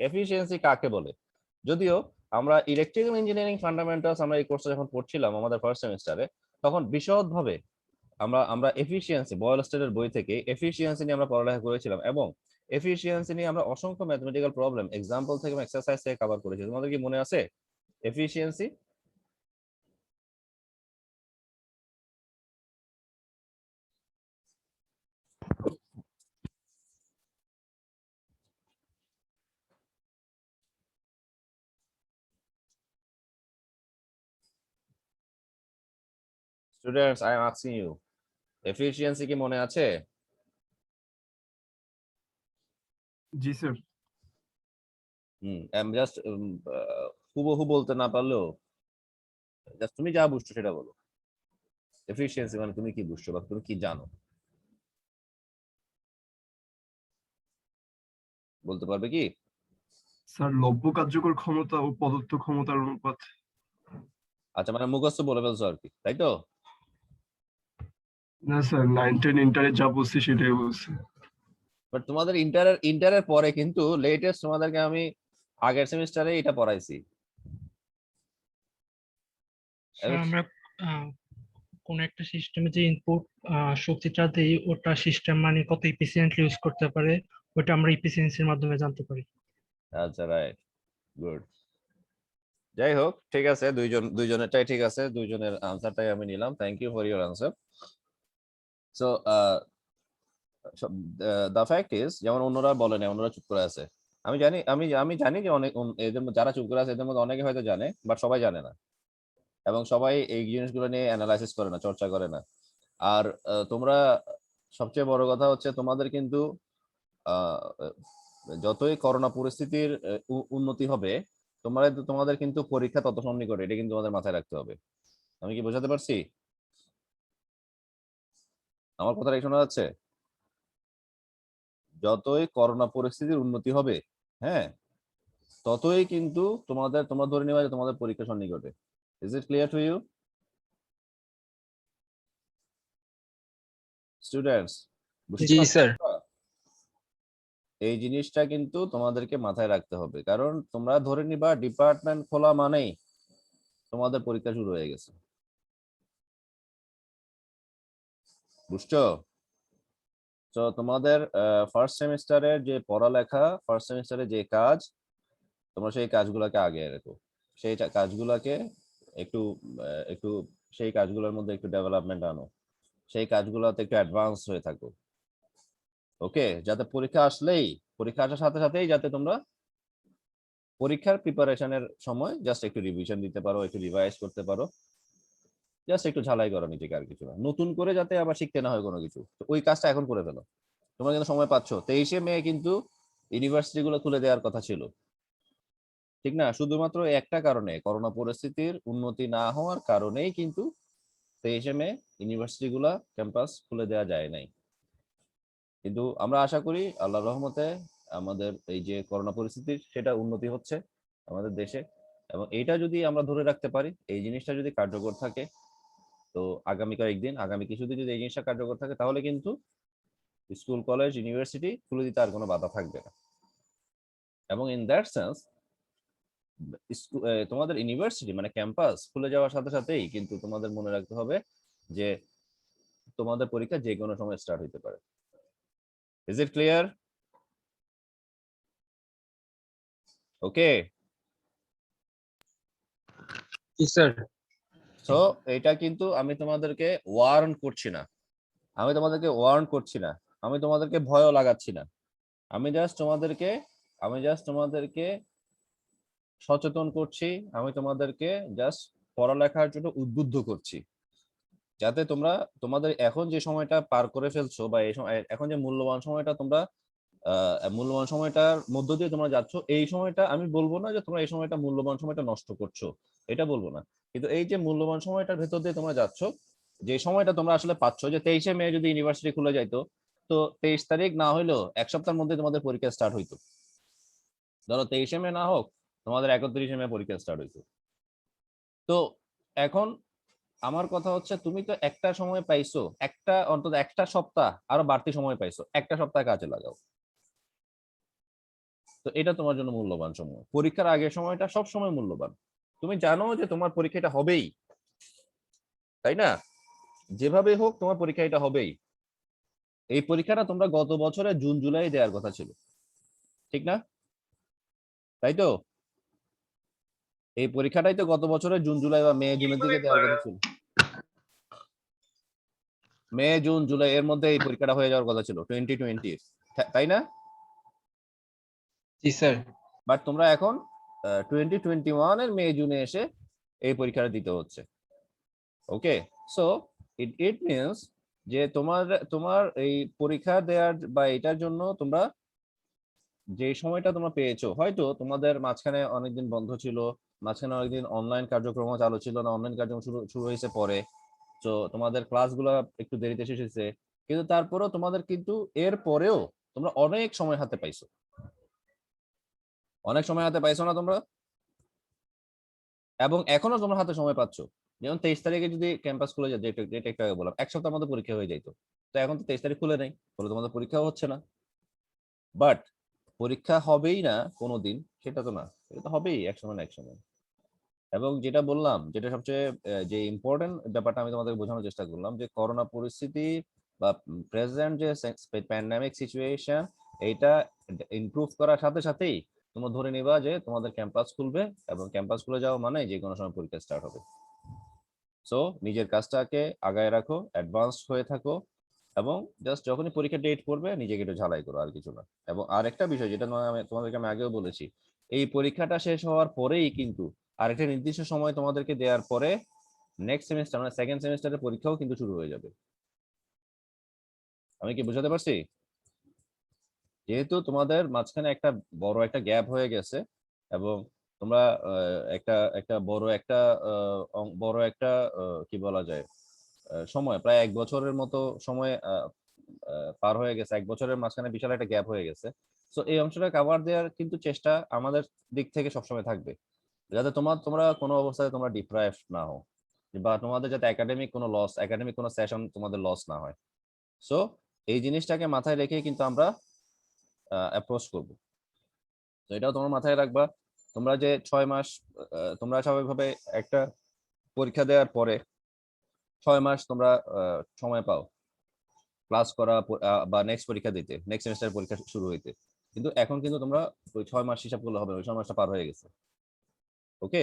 এফিশিয়েন্সি কাকে বলে। যদিও আমরা ইলেকট্রিক্যাল ইঞ্জিনিয়ারিং ফান্ডামেন্টালস আমরা এই কোর্সে যখন পড়ছিলাম আমাদের ফার্স্ট সেমিস্টারে, তখন বিশদভাবে আমরা এফিশিয়েন্সি বয়েলস্টারের বই থেকে এফিশিয়েন্সি নিয়ে আমরা পড়ালেখা করেছিলাম, এবং এফিশিয়েন্সি নিয়ে আমরা অসংখ্য ম্যাথমেটিক্যাল প্রবলেম এক্সাম্পল থেকে এবং এক্সারসাইজ থেকে কভার করেছি। তোমাদের কি মনে আছে efficiency? Students, I am asking you, efficiency কি মনে আছে? জি স্যার। জাস্ট হুবহু বলতে না পারলেও জাস্ট তুমি যা বুঝছো সেটা বলো। এফিশিয়েন্সি মানে তুমি কি বুঝছো বা তুমি কি জানো, বলতে পারবে কি? স্যার লব্য কার্যকর ক্ষমতা ও প্রদত্ত ক্ষমতার অনুপাত। আচ্ছা মানে মুখস্থ বলে ফেলছো আর কি, তাই তো? না স্যার, 9-10 ইন্টারে যা বলছি সেটাই বলছি। বাট তোমাদের ইন্টারের পরে কিন্তু লেটেস্ট তোমাদেরকে আমি আগের সেমিস্টারে এটা পড়াইছি। স্যার আমরা কোন একটা সিস্টেমে যে ইনপুট শক্তিটা দেই ওটা সিস্টেম মানে কত ইফিসিয়েন্টলি ইউজ করতে পারে ওটা আমরা ইফিসিয়েন্সির মাধ্যমে জানতে পারি। আচ্ছা রাইট, গুড। যাই হোক ঠিক আছে, দুইজনেরটাই ঠিক আছে, দুইজনের আনসারটাই আমি নিলাম। Thank you for your answer. So the fact is, যেমন অন্যরা বলেন, অন্যরা চুপ করে আছে। আমি জানি যে অনেক এদের মধ্যে যারা চুপ করে আছে এদের মধ্যে অনেকে হয়তো জানে, বাট সবাই জানে না, এবং সবাই এই জিনিসগুলো নিয়ে অ্যানালাইসিস করে না, চর্চা করে না। আর তোমরা, সবচেয়ে বড় কথা হচ্ছে তোমাদের কিন্তু আহ, যতই করোনা পরিস্থিতির উন্নতি হবে, তোমাদের কিন্তু পরীক্ষা তত সন্নিকটে, এটা কিন্তু তোমাদের মাথায় রাখতে হবে। আমি কি বোঝাতে পারছি? আমার কথাটা কি শোনা যাচ্ছে? যতই করোনা পরিস্থিতির উন্নতি হবে, হ্যাঁ, ততই কিন্তু তোমরা ধরে নেওয়া যে তোমাদের পরীক্ষা সন্নিকটে। Is it clear to you students? জি স্যার। এই জিনিসটা কিন্তু তোমাদেরকে মাথায় রাখতে হবে, কারণ তোমরা ধরে নিবা ডিপার্টমেন্ট খোলা মানেই তোমাদের পরীক্ষা শুরু হয়ে গেছে। বুঝছো? তো তোমাদের ফার্স্ট সেমিস্টারের যে পড়ালেখা, ফার্স্ট সেমিস্টারে যে কাজ, তোমরা সেই কাজগুলোকে আগে রেখো। সেই কাজগুলোকে একটু একটু সেই কাজগুলোর মধ্যে একটু ডেভেলপমেন্ট আনো, সেই কাজগুলোতে একটু অ্যাডভান্স হয়ে থাকো। ওকে, যাতে পরীক্ষা আসার সাথে সাথেই যাতে তোমরা পরীক্ষার প্রিপারেশনের সময় জাস্ট একটু রিভিশন দিতে পারো, একটু রিভাইজ করতে পারো, জাস্ট একটু ঝালাই করো নিজেকে, আর কিছু না। নতুন করে যাতে আবার শিখতে না হয় কোনো কিছু, তো ওই কাজটা এখন করে ফেলো। তোমরা কিন্তু সময় পাচ্ছ, 23শে মে কিন্তু ইউনিভার্সিটি গুলো খুলে দেওয়ার কথা ছিল, ঠিক না? শুধুমাত্র একটা কারণে, করোনা পরিস্থিতির উন্নতি না হওয়ার কারণেই কিন্তু 23শে মে ইউনিভার্সিটি গুলা ক্যাম্পাস খুলে দেওয়া যায় নাই। কিন্তু আমরা আশা করি আল্লাহর রহমতে আমাদের এই যে করোনা পরিস্থিতির সেটা উন্নতি হচ্ছে আমাদের দেশে, এবং এইটা যদি আমরা ধরে রাখতে পারি, এই জিনিসটা যদি কার্যকর থাকে, তো আগামী কিছুদিন যদি এই জিনিসটা কার্যকর থাকে, তাহলে কিন্তু স্কুল কলেজ ইউনিভার্সিটি খুলে দিতে আর কোনো বাধা থাকবে না। এবং ইন দ্যাট সেন্স তোমাদের ইউনিভার্সিটি মানে ক্যাম্পাস খুলে যাওয়ার সাথে সাথেই কিন্তু তোমাদের মনে রাখতে হবে যে তোমাদের পরীক্ষা যে কোনো সময় স্টার্ট হতে পারে। Is it clear? Okay, G sir. So এটা কিন্তু আমি তোমাদেরকে ওয়ার্ন করছি না, আমি তোমাদেরকে ভয়ও লাগাচ্ছি না। আমি জাস্ট তোমাদেরকে সচেতন করছি, আমি তোমাদেরকে জাস্ট পড়ালেখার জন্য উদ্বুদ্ধ করছি, যাতে তোমরা তোমাদের এখন যে সময়টা পার করে ফেলছো, বা এই সময় এখন যে মূল্যবান সময়টার মধ্য দিয়ে তোমরা যাচ্ছ, এই সময়টা আমি বলবো না যে তোমরা এই সময়টা মূল্যবান সময়টা নষ্ট করছো, এটা বলবো না। কিন্তু এই যে মূল্যবান সময়টার ভেতর দিয়ে তোমরা যাচ্ছ, যে সময়টা তোমরা আসলে পাচ্ছ, যে 23শে মে যদি ইউনিভার্সিটি খুলে যাইতো, তো 23 তারিখ না হইলেও এক সপ্তাহের মধ্যে তোমাদের পরীক্ষা স্টার্ট হইতো। ধরো 23শে মে না হোক, তোমাদের 31শে মে পরীক্ষা স্টার্ট হইতো। তো এখন আমার কথা হচ্ছে, তুমি তো একটা সময় পাইছো, অন্তত একটা সপ্তাহ আরো বাড়তি সময় পাইছো, একটা সপ্তাহ কাজে লাগাও। তো এটা তোমার জন্য মূল্যবান সময়। পরীক্ষার আগের সময়টা সব সময় মূল্যবান। তুমি জানো যে তোমার পরীক্ষাটা হবেই, তাই না? যেভাবে হোক তোমার পরীক্ষা এটা হবেই। এই পরীক্ষাটা তোমরা গত বছরে জুন জুলাই দেওয়ার কথা ছিল, ঠিক না? তাই তো? এই পরীক্ষাটাই তো গত বছরে জুন জুলাই বা মে জুনের দিকে দেওয়ার কথা ছিল। মে জুন জুলাই এর মধ্যে এই পরীক্ষাটা হয়ে যাওয়ার কথা ছিল 2020, তাই না? জি স্যার। বাট তোমরা এখন 2021 এর মে জুনে এসে এই পরীক্ষাটা দিতে হচ্ছে। ওকে, সো ইট মিনস যে তোমার এই পরীক্ষা দেওয়ার বা এটার জন্য তোমরা যে সময়টা তোমরা পেয়েছো, হয়তো তোমাদের মাঝখানে অনেকদিন বন্ধ ছিল, মাঝখানে অনেকদিন অনলাইন কার্যক্রম চালু ছিল না, অনলাইন কার্যক্রম শুরু হয়েছে পরে, তো তোমাদের ক্লাসগুলো একটু দেরিতে শেষ হয়েছে, কিন্তু তারপরেও তোমাদের কিন্তু এর পরেও তোমরা অনেক সময় হাতে পাইছো, না তোমরা? এবং এখনো তোমার হাতে সময় পাচ্ছ। যেমন 23 তারিখে যদি ক্যাম্পাস খুলে যায়, যেটা একটু আগে বললাম, এক সপ্তাহের মধ্যে পরীক্ষা হয়ে যাইতো। তো এখন তো 23 তারিখ খুলে নেই, বলে তোমাদের পরীক্ষাও হচ্ছে না। বাট পরীক্ষা হবেই না কোনোদিন সেটা তো না, এটা তো হবেই এক সময় না এক সময়। এবং যেটা বললাম, যেটা সবচেয়ে যে ইম্পর্টেন্ট ব্যাপারটা আমি তোমাদের বোঝানোর চেষ্টা করলাম, যে করোনা পরিস্থিতি বা প্রেজেন্ট যে প্যান্ডামিক সিচুয়েশন, এইটা ইমপ্রুভ করার সাথে সাথেই তোমরা ধরে নিবা যে তোমাদের ক্যাম্পাস খুলবে, এবং ক্যাম্পাস খুলে যাওয়া মানে যে কোনো সময় পরীক্ষা স্টার্ট হবে। সো নিজের কাজটাকে আগায় রাখো, অ্যাডভান্স হয়ে থাকো, এবং জাস্ট যখনই পরীক্ষা ডেট পড়বে নিজেকে একটু ঝালাই করো, আর কিছু না। এবং আরেকটা বিষয় যেটা তোমাদেরকে আমি আগেও বলেছি, এই পরীক্ষাটা শেষ হওয়ার পরেই কিন্তু আরেকটা নির্দিষ্ট সময় তোমাদেরকে দেওয়ার পরে নেক্সট সেমিস্টার মানে সেকেন্ড সেমিস্টারের পরীক্ষাও কিন্তু শুরু হয়ে যাবে। আমি কি বোঝাতে পারছি? যেহেতু তোমাদের মাঝখানে একটা বড় একটা গ্যাপ হয়ে গেছে, এবং তোমরা একটা একটা বড় একটা কি বলা যায় সময়, প্রায় 1 বছরের মতো সময় পার হয়ে গেছে, 1 বছরের মাঝখানে বিশাল একটা গ্যাপ হয়ে গেছে। তো এই অংশটা কভার দেওয়ার কিন্তু চেষ্টা আমাদের দিক থেকে সবসময় থাকবে, যাতে তোমরা কোনো অবস্থায় তোমরা ডিপ্রাইভ না হও, বা তোমাদের যাতে একাডেমিক কোনো সেশন তোমাদের লস না হয়। সো এই জিনিসটাকে মাথায় রেখে কিন্তু আমরা অ্যাপ্রোচ করব। তো এটাও তোমরা মাথায় রাখবা। তোমরা যে 6 মাস তোমরা স্বাভাবিকভাবে একটা পরীক্ষা দেওয়ার পরে 6 মাস তোমরা সময় পাও ক্লাস করা বা নেক্সট পরীক্ষা দিতে, নেক্সট সেমিস্টার পরীক্ষা শুরু হইতে। কিন্তু এখন কিন্তু তোমরা ওই 6 মাস হিসাব করলে হবে না, ওই 6 মাসটা পার হয়ে গেছে। ওকে,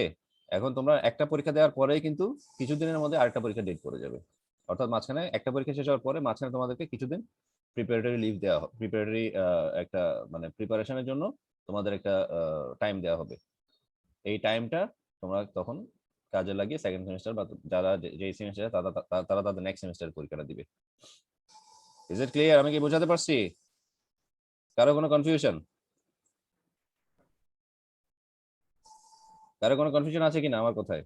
এখন তোমরা একটা পরীক্ষা দেওয়ার পরেই কিন্তু কিছুদিনের মধ্যে আরেকটা পরীক্ষা ডেট পড়ে যাবে। অর্থাৎ মাঝখানে একটা পরীক্ষা শেষ হওয়ার পরে মাঝখানে তোমাদেরকে কিছুদিন প্রিপারেটরি লিভ দেওয়া হবে, প্রিপারেটরি একটা মানে প্রিপারেশনের জন্য তোমাদের একটা টাইম দেওয়া হবে। এই টাইমটা তোমরা তখন কাজে লাগিয়ে সেকেন্ড সেমিস্টার বা যারা যেই সেমিস্টারে তারা তাদের নেক্সট সেমিস্টারের পরীক্ষাটা দিবে। Is it clear? আমি কি বোঝাতে পারছি? কারো কোনো কনফিউশন আছে কিনা আমার কথায়?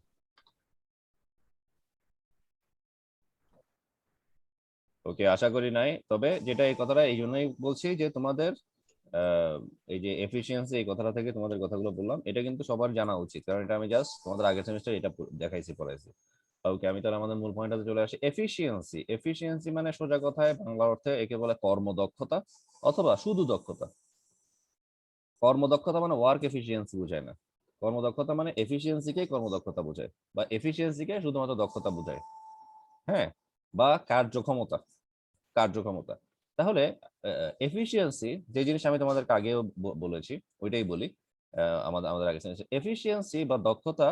ওকে, আশা করি নাই। তবে যেটা এই কথাটা এই জন্যই বলছি যে তোমাদের এই যে এফিসিয়েন্সি, এই কথাটা থেকে তোমাদের কথাগুলো বললাম, এটা কিন্তু সবার জানা উচিত, কারণ এটা আমি জাস্ট তোমাদের আগের সেমিস্টার এটা দেখাইছি, পড়াইছি। ওকে, আমি তাহলে আমাদের মূল পয়েন্টে চলে আসি। এফিসিয়েন্সি মানে সোজা কথায় বাংলা অর্থে একে বলে কর্মদক্ষতা অথবা শুধু দক্ষতা। কর্মদক্ষতা মানে ওয়ার্ক এফিসিয়েন্সি বোঝায় না, কর্মদক্ষতা মানে এফিসিয়েন্সিকে কর্মদক্ষতা বোঝায়, বা এফিসিয়েন্সিকে শুধুমাত্র দক্ষতা বোঝায়। হ্যাঁ, বা কার্যক্ষমতা। তাহলে এফিসিয়েন্সি যে জিনিস আমি তোমাদেরকে আগেও বলেছি, ওইটাই বলি। আমাদের আমাদের আগে এফিসিয়েন্সি বা দক্ষতা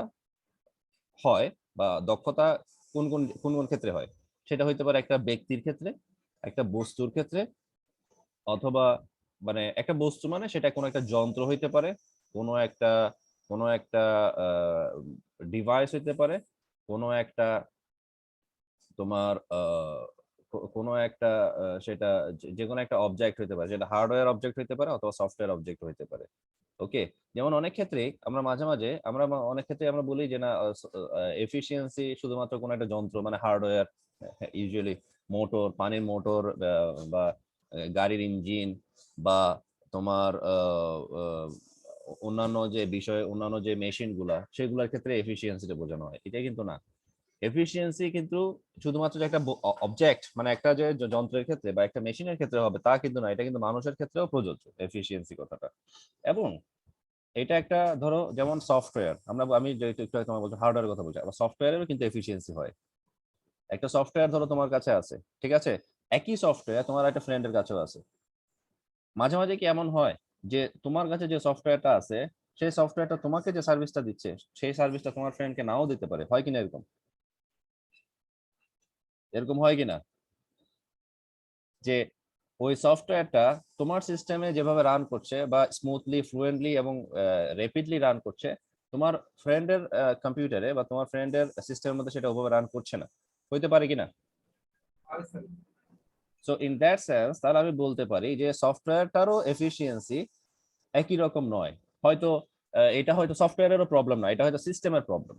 হয়, বা দক্ষতা কোন কোন কোন কোন ক্ষেত্রে হয়, সেটা হইতে পারে একটা ব্যক্তির ক্ষেত্রে, একটা বস্তুর ক্ষেত্রে, অথবা মানে একটা বস্তু মানে সেটা কোনো একটা যন্ত্র হইতে পারে, কোনো একটা কোনো একটা ডিভাইস হইতে পারে, কোনো একটা তোমার কোনো একটা সেটা যে কোনো একটা অবজেক্ট হইতে পারে, যেটা হার্ডওয়্যার অবজেক্ট হইতে পারে অথবা সফটওয়্যার অবজেক্ট হইতে পারে। ওকে, যেমন অনেক ক্ষেত্রে আমরা মাঝে মাঝে অনেক ক্ষেত্রে আমরা বলি যে না, এফিসিয়েন্সি শুধুমাত্র কোনো একটা যন্ত্র মানে হার্ডওয়্যার, ইউজুয়ালি মোটর, পানির মোটর, বা গাড়ির ইঞ্জিন, বা তোমার অন্যান্য যে বিষয়, অন্যান্য যে মেশিন গুলা, সেগুলোর ক্ষেত্রে এফিসিয়েন্সিটা বোঝানো হয়। এটা কিন্তু না। এফিসিয়েন্সি কিন্তু শুধুমাত্র যে একটা অবজেক্ট মানে একটা যে যন্ত্রের ক্ষেত্রে বা একটা মেশিনের ক্ষেত্রে হবে তা কিন্তু না, এটা কিন্তু মানুষের ক্ষেত্রেও প্রযোজ্য এফিসিয়েন্সি কথাটা। এবং এটা একটা ধরো যেমন সফটওয়্যার, আমি যে একটু আগে তোমার বলছি হার্ডওয়্যারের কথা বলছি, আবার সফটওয়্যারেরও কিন্তু এফিসিয়েন্সি হয়। একটা সফটওয়্যার ধরো তোমার কাছে আছে, ঠিক আছে, একই সফটওয়্যার তোমার একটা ফ্রেন্ডের কাছেও আছে। মাঝে মাঝে কি এমন হয় যে তোমার কাছে যে সফটওয়্যারটা আছে, সেই সফটওয়্যারটা তোমাকে যে সার্ভিসটা দিচ্ছে, সেই সার্ভিসটা তোমার ফ্রেন্ডকে নাও দিতে পারে, হয় কিনা এরকম? এরকম হয় কিনা যে ওই সফটওয়্যারটা তোমার সিস্টেমে যেভাবে রান করছে বা স্মুথলি, ফ্লুয়েন্টলি এবং র্যাপিডলি রান করছে, তোমার ফ্রেন্ডের কম্পিউটারে বা তোমার ফ্রেন্ডের সিস্টেমের মধ্যে সেটা ওভাবে রান করছে না, হইতে পারে কিনা? সো ইন দ্যাট সেন্স তাহলে আমি বলতে পারি যে সফটওয়্যারটারও এফিসিয়েন্সি একই রকম নয়। হয়তো এটা হয়তো সফটওয়্যারেরও প্রবলেম না, এটা হয়তো সিস্টেমের প্রবলেম।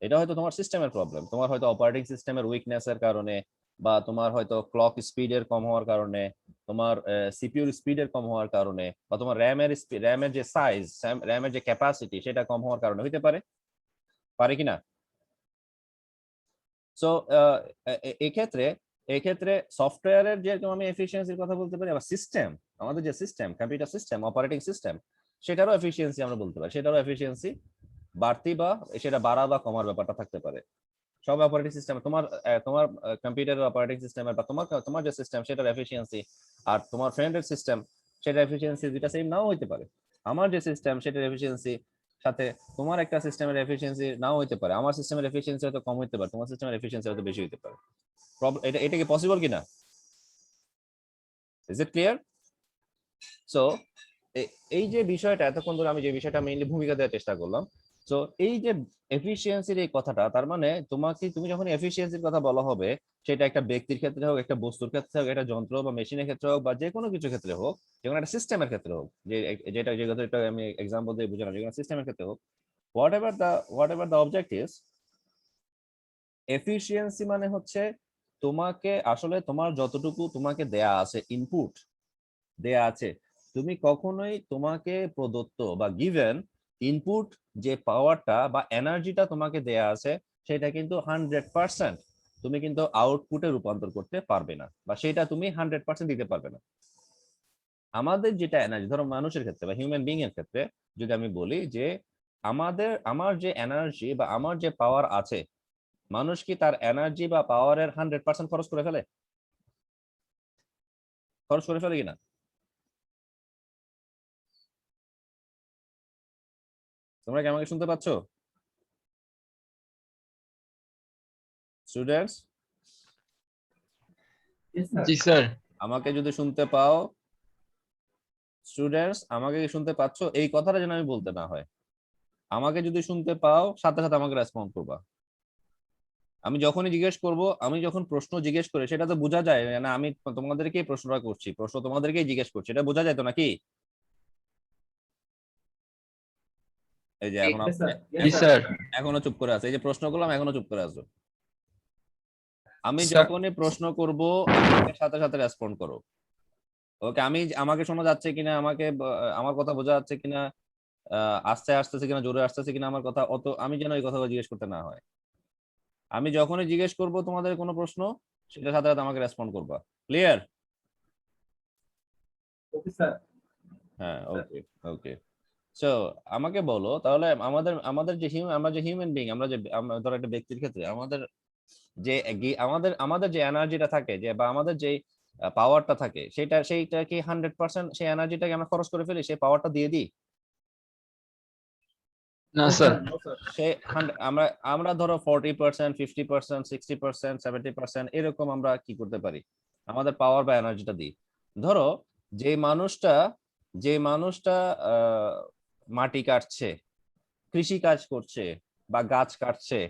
এটা হয়তো তোমার সিস্টেমের প্রবলেম, তোমার হয়তো অপারেটিং সিস্টেমের উইকনেসের কারণে, বা তোমার হয়তো ক্লক স্পিডের কম হওয়ার কারণে, তোমার সিপিইউর স্পিডের কম হওয়ার কারণে, বা তোমার র্যামের যে সাইজ, র্যামের যে ক্যাপাসিটি সেটা কম হওয়ার কারণে হইতে পারে। পারে কিনা? সো এক্ষেত্রে সফটওয়্যারের যেরকম আমি এফিসিয়েন্সির কথা বলতে পারি, আবার সিস্টেম, আমাদের যে system, computer system, operating system, সেটারও এফিসিয়েন্সি আমরা বলতে পারি, সেটারও এফিসিয়েন্সি বাড়তি বা সেটা বাড়া বা কমার ব্যাপারটা থাকতে পারে। সব অপারেটিং সিস্টেম, তোমার কম্পিউটারের অপারেটিং সিস্টেমের বা তোমার যে সিস্টেম সেটার এফিসিয়েন্সি আর তোমার ফ্রেন্ডের সিস্টেম সেটার এফিসিয়েন্সি দুটা সেম নাও হইতে পারে। আমার যে সিস্টেম সেটার এফিসিয়েন্সি সাথে তোমার একটা সিস্টেমের এফিসিয়েন্সি নাও হইতে পারে। আমার সিস্টেমের এফিসিয়েন্সি হয়তো কম হইতে পারে, তোমার সিস্টেমের এফিসিয়েন্সি হয়তো বেশি হইতে পারে। এটা কি পসিবল কিনা? Is it clear? সো এই যে বিষয়টা এতক্ষণ ধরে আমি যে বিষয়টা মেইনলি ভূমিকা দেওয়ার চেষ্টা করলাম, সো এই যে এফিসিয়েন্সির এই কথাটা, তার মানে তুমি যখন এফিসিয়েন্সির কথা বলা হবে, সেটা একটা ব্যক্তির ক্ষেত্রে হোক, একটা বস্তুর ক্ষেত্রে হোক, একটা যন্ত্র বা মেশিনের ক্ষেত্রে হোক, বা যে কোনো কিছুর ক্ষেত্রে হোক, যেমন একটা সিস্টেমের ক্ষেত্রে হোক, যে কথাটা আমি এক্সাম্পল দিয়ে বুঝালাম, যে কোনো সিস্টেমের ক্ষেত্রে হোক, what ever the object is, efficiency মানে হচ্ছে তোমাকে আসলে তোমার যতটুকু তোমাকে দেয়া আছে, ইনপুট দেয়া আছে, তুমি কখনোই তোমাকে প্রদত্ত বা গিভেন ইনপুট যে পাওয়ারটা বা এনার্জিটা তোমাকে দেয়া আছে, সেটা কিন্তু 100% তুমি কিন্তু আউটপুটে রূপান্তর করতে পারবে না, বা সেটা তুমি 100% দিতে পারবে না। আমাদের যেটা এনার্জি, ধরো মানুষের ক্ষেত্রে বা হিউম্যান বিং এর ক্ষেত্রে যদি আমি বলি যে আমার যে এনার্জি বা আমার যে পাওয়ার আছে, মানুষ কি তার এনার্জি বা পাওয়ারের 100% খরচ করে ফেলে? খরচ করে ফেলে কিনা? তোমরা কি আমাকে শুনতে পাচ্ছ স্টুডেন্টস? জি স্যার। আমাকে যদি শুনতে পাও, স্টুডেন্টস আমাকে কি শুনতে পাচ্ছ? এই কথাটা যেন আমি বলতে না হয়। আমাকে যদি শুনতে পাও, সাথে সাথে আমাকে রেসপন্ড করবা। আমি যখনই জিজ্ঞেস করব, আমি যখন প্রশ্ন জিজ্ঞেস করি, সেটা তো বোঝা যায় না আমি তোমাদেরকেই প্রশ্নটা করছি, প্রশ্ন তোমাদেরকেই জিজ্ঞেস করছি, এটা বোঝা যায় তো নাকি? এই যে এখন জি স্যার। এখনো চুপ করে আছে, এই যে প্রশ্ন করলাম এখনো চুপ করে আছো। আমি স্যার। যখনই প্রশ্ন করব, আমাকে সাথে সাথে রেসপন্ড করো। ওকে, আমাকে শোনা যাচ্ছে কিনা, আমার কথা বোঝা যাচ্ছে কিনা, আস্তে আসতেছে কিনা, জোরে আসতেছে কিনা আমার কথা, অত আমি যেন এই কথাগুলো জিজ্ঞেস করতে না হয়। আমি যখনই জিজ্ঞেস করব তোমাদের কোনো প্রশ্ন, সেটা সাথে সাথে আমাকে রেসপন্ড করবা। ক্লিয়ার? Okay sir. হ্যাঁ, ওকে ওকে। সো আমাকে বলো তাহলে, আমাদের যে আমরা যে হিউম্যান বিং, আমরা ধরো একটা ব্যক্তির ক্ষেত্রে আমাদের যে আমাদের যে এনার্জিটা থাকে, যে বা আমাদের যে পাওয়ারটা থাকে, সেইটা কি 100% সেই এনার্জিটাকে আমরা খরচ করে ফেলি, সেই পাওয়ারটা দিয়ে দিই? না স্যার। সে আমরা আমরা ধরো 40%, 50%, 60%, 70% এরকম আমরা কি করতে পারি, আমাদের পাওয়ার বা এনার্জিটা দিই। ধরো যে মানুষটা যে মানুষটা আহ মাটি কাটছে, কৃষি কাজ করছে, বা গাছ কাটছে,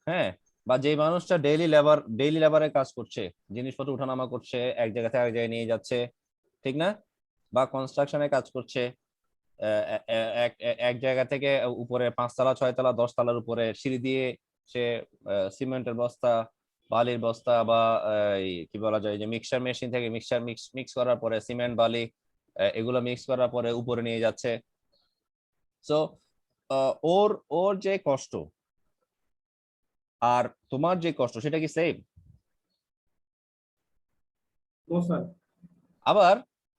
হ্যাঁ, বা যে মানুষটা ডেইলি লেবারের কাজ করছে, জিনিসপত্র উঠানামা করছে, এক জায়গা থেকে আরেক জায়গায় নিয়ে যাচ্ছে, ঠিক না? বা কনস্ট্রাকশনে কাজ করছে, এক জায়গা থেকে উপরে 5 তলা 6 তলা 10 তলার উপরে সিঁড়ি দিয়ে সে সিমেন্টের বস্তা, বালির বস্তা, বা কি বলা যায়, যে মিক্সার মেশিন থেকে মিক্স করার পরে সিমেন্ট বালি এগুলো মিক্স করার পরে উপরে নিয়ে যাচ্ছে। সো ওর ওর যে কষ্ট আর তোমার যে কষ্ট, সেটা কি সেম? আবার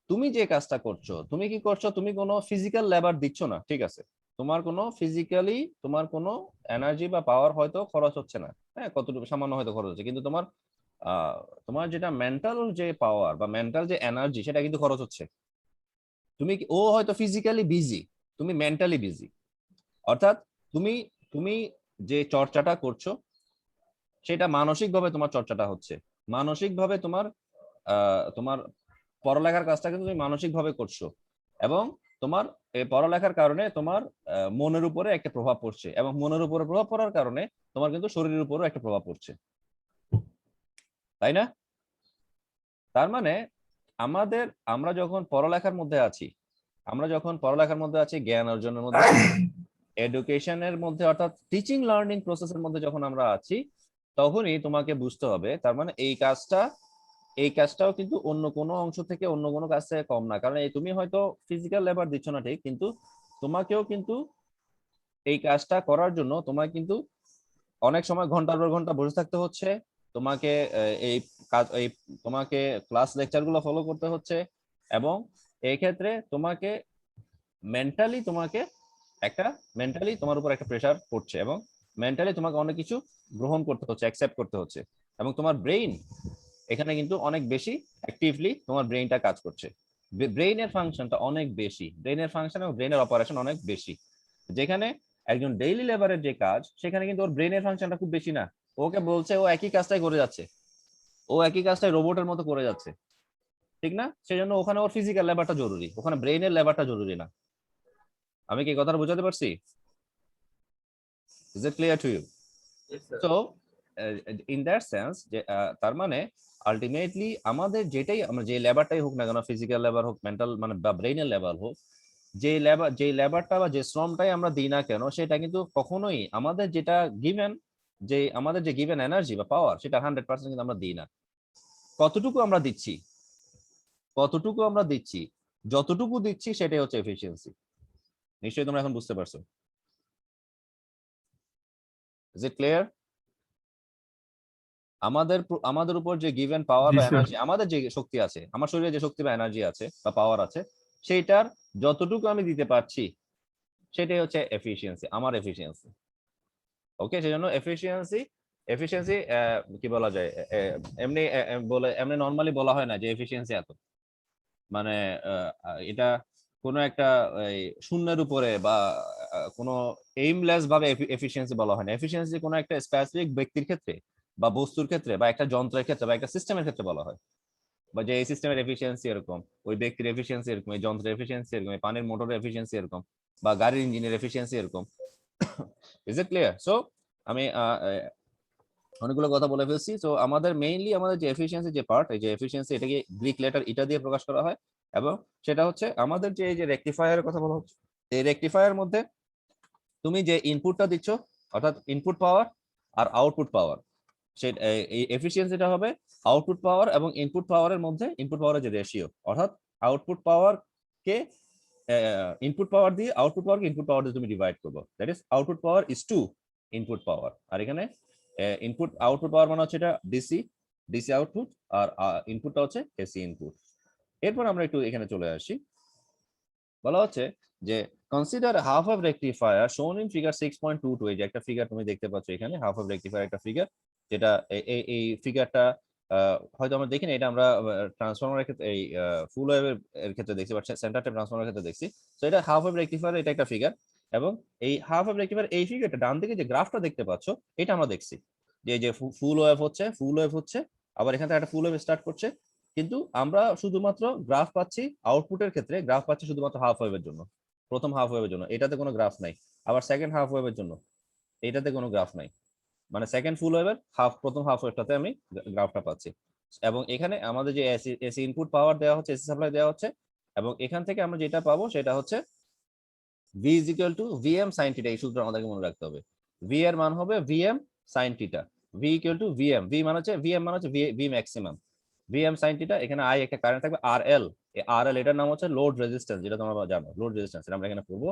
তুমি যে কাজটা করছো, তুমি কি করছো, তুমি কোনো ফিজিক্যাল লেবার দিচ্ছ না, ঠিক আছে, তোমার কোনো এনার্জি বা পাওয়ার হয়তো খরচ হচ্ছে না, হ্যাঁ, কতটুকু সামান্য হয়তো খরচ হচ্ছে, কিন্তু আহ তোমার যেটা মেন্টাল যে পাওয়ার বা মেন্টাল যে এনার্জি, সেটা কিন্তু খরচ হচ্ছে। ও হয়তো ফিজিক্যালি বিজি, তুমি মেন্টালি বিজি। অর্থাৎ তুমি তুমি যে চর্চাটা করছো, সেটা মানসিকভাবে তোমার চর্চাটা হচ্ছে, মানসিকভাবে তোমার পড়ালেখার কাজটা কিন্তু তুমি মানসিক ভাবে করছো, এবং তোমার এই পড়ালেখার কারণে তোমার মনের উপরে একটা প্রভাব পড়ছে, এবং মনের উপরে প্রভাব পড়ার কারণে তোমার কিন্তু শরীরের উপরেও একটা প্রভাব পড়ছে, তাই না? তার মানে আমরা যখন পড়ালেখার মধ্যে আছি, জ্ঞান অর্জনের মধ্যে, এডুকেশনের মধ্যে, অর্থাৎ টিচিং লার্নিং প্রসেসের মধ্যে যখন আমরা আছি, তখনই তোমাকে বুঝতে হবে, তার মানে এই কাজটাও কিন্তু অন্য কোনো অংশ থেকে, অন্য কোনো কাজ থেকে কম না। কারণ তুমি হয়তো ফিজিক্যাল লেবার দিচ্ছ না ঠিক, কিন্তু তোমাকেও কিন্তু এই কাজটা করার জন্য তোমার কিন্তু অনেক সময় ঘন্টার পর ঘন্টা বসে থাকতে হচ্ছে, তোমাকে এই কাজ এই তোমাকে ক্লাস লেকচার গুলো ফলো করতে হচ্ছে, এবং এই ক্ষেত্রে তোমাকে মেন্টালি তোমার উপর একটা প্রেসার পড়ছে, এবং মেন্টালি তোমাকে অনেক কিছু গ্রহণ করতে হচ্ছে, অ্যাকসেপ্ট করতে হচ্ছে, এবং তোমার ব্রেইন এখানে কিন্তু অনেক বেশি অ্যাক্টিভলি তোমার ব্রেইনটা কাজ করছে। ব্রেইনের ফাংশনটা অনেক বেশি, ব্রেইনের ফাংশন এবং ব্রেইনের অপারেশন অনেক বেশি। যেখানে একজন ডেইলি লেবারের যে কাজ, সেখানে কিন্তু ওর ব্রেইনের ফাংশনটা খুব বেশি না। ওকে বলছে ও একই কাজটাই করে যাচ্ছে, ও একই কাজটাই রোবটের মতো করে যাচ্ছে, ঠিক না? সেজন্য ওখানে ওর ফিজিক্যাল লেবারটা জরুরি, ওখানে ব্রেইনের লেবারটা জরুরি না। আমি কি কথাটা বোঝাতে পারছি? Is it clear to you? So in that sense যে তার মানে আলটিমেটলি আমাদের যেটাই, আমরা যে লেবারটাই হোক না কেন, ফিজিক্যাল লেবার হোক, মেন্টাল মানে বা ব্রেইনের লেবার হোক, যে লেবারটা বা যে শ্রমটাই আমরা দিই না কেন, সেটা কিন্তু কখনোই আমাদের যেটা গিভেন, আমাদের যে গিভেন এনার্জি বা পাওয়ার, সেটা 100% কিন্তু আমরা দিই না। কতটুকু আমরা দিচ্ছি, যতটুকু দিচ্ছি সেটাই হচ্ছে এফিসিয়েন্সি। নিশ্চয়ই তোমরা এখন বুঝতে পারছো। Is it clear? আমাদের উপর যে গিভেন পাওয়ার জি বা স্যার। এনার্জি, আমাদের যে শক্তি আছে, আমার শরীরে যে শক্তি বা এনার্জি আছে বা পাওয়ার আছে, সেইটার যতটুকু আমি দিতে পারছি সেটাই হচ্ছে এফিসিয়েন্সি, আমার এফিসিয়েন্সি। ওকে, সেজন্য এফিসিয়েন্সি কি বলা যায়, এমনি নর্মালি বলা হয় না যে এফিসিয়েন্সি এত, মানে এটা কোনো একটা শূন্যের উপরে বা কোনো এইমলেস ভাবে এফিসিয়েন্সি বলা হয় না। এফিসিয়েন্সি কোনো একটা স্পেসিফিক ব্যক্তির ক্ষেত্রে বা বস্তুর ক্ষেত্রে বা একটা যন্ত্রের ক্ষেত্রে বা একটা সিস্টেমের ক্ষেত্রে বলা হয়, বা যে এই সিস্টেমের এফিসিয়েন্সি এরকম, ওই ব্যক্তির এফিসিয়েন্সি এরকম, এই যন্ত্রের এফিসিয়েন্সি এরকম, এই পানির মোটরের এফিসিয়েন্সি এরকম, বা গাড়ির ইঞ্জিনের এফিসিয়েন্সি এরকম। Is it clear? সো আমি অনেকগুলো কথা বলে ফেলছি। তো আমাদের মেইনলি আমাদের যে এফিসিয়েন্সি যে পার্ট, এই যে এফিসিয়েন্সি, এটাকে গ্রিক লেটার ইটা দিয়ে প্রকাশ করা হয়, এবং সেটা হচ্ছে আমাদের যে এই যে রেকটিফায়ারের কথা বলা হচ্ছে, এই রেকটিফায়ার মধ্যে তুমি যে ইনপুটটা দিচ্ছ, অর্থাৎ ইনপুট পাওয়ার আর আউটপুট পাওয়ার, সেই এই এফিসিয়েন্সিটা হবে আউটপুট পাওয়ার এবং ইনপুট পাওয়ারের মধ্যে, ইনপুট পাওয়ারের যে রেশিও, অর্থাৎ আউটপুট পাওয়ার কে ইনপুট পাওয়ার দিয়ে আউটপুট পাওয়ারকে ইনপুট পাওয়ার দিয়ে তুমি ডিভাইড করবো, that is output power is to input power. আর এখানে ইনপুট আউটপুট পাওয়ার মানে হচ্ছে এটা ডিসি আউটপুট, আর ইনপুটটা হচ্ছে এসি ইনপুট। এরপর আমরা একটু এখানে চলে আসি, বলা হচ্ছে যে কনসিডার হাফ ওয়েভ রেকটিফায়ার শোন ইন ফিগার 6.22। এই যে একটা ফিগার তুমি দেখতে পাচ্ছ এখানে, হাফ ওয়েভ রেকটিফায়ার একটা ফিগার, যেটা এই ফিগারটা হয়তো আমরা দেখিনি, এটা আমরা ট্রান্সফরমারের ক্ষেত্রে, এই ফুল ওয়েভের ক্ষেত্রে দেখছি, বাট সেন্টার টাইপ ট্রান্সফরমারের ক্ষেত্রে দেখছি। তো এটা হাফ ওয়েভ রেকটিফায়ার, এটা একটা ফিগার, এবং এই হাফ ওয়েভ রেকটিফায়ার এই ফিগারটা ডান দিকে যে গ্রাফটা দেখতে পাচ্ছ, এটা আমরা দেখছি যে ফুল ওয়েভ হচ্ছে, আবার এখান থেকে একটা ফুল ওয়েভ স্টার্ট করছে, কিন্তু আমরা শুধুমাত্র গ্রাফ পাচ্ছি আউটপুটের ক্ষেত্রে, গ্রাফ পাচ্ছি শুধুমাত্র হাফ ওয়েভের জন্য, প্রথম হাফ ওয়েভের জন্য এটাতে কোনো গ্রাফ নাই, আবার সেকেন্ড হাফ ওয়েভের জন্য এটাতে কোনো গ্রাফ নাই, মানে সেকেন্ড ফুল ওয়েভের প্রথম হাফ ওয়েভটাতে আমি গ্রাফটা পাচ্ছি। এবং এখানে আমাদের যে এসি ইনপুট পাওয়ার দেওয়া হচ্ছে, এসি সাপ্লাই দেওয়া হচ্ছে, এবং এখান থেকে আমরা যেটা পাবো সেটা হচ্ছে V is equal two VM sine theta. এই সূত্র আমাদেরকে মনে রাখতে হবে, ভি এর মান হবে VM sine theta, V equal to VM, V মানে হচ্ছে V maximum, VM sine theta. এখানে আই একটা কারেন্ট থাকবে, আর এল, এই আর এল এটার নাম হচ্ছে লোড রেজিস্ট্যান্স, যেটা তোমরা জানো লোড রেজিস্ট্যান্স, এটা আমরা এখানে করবো।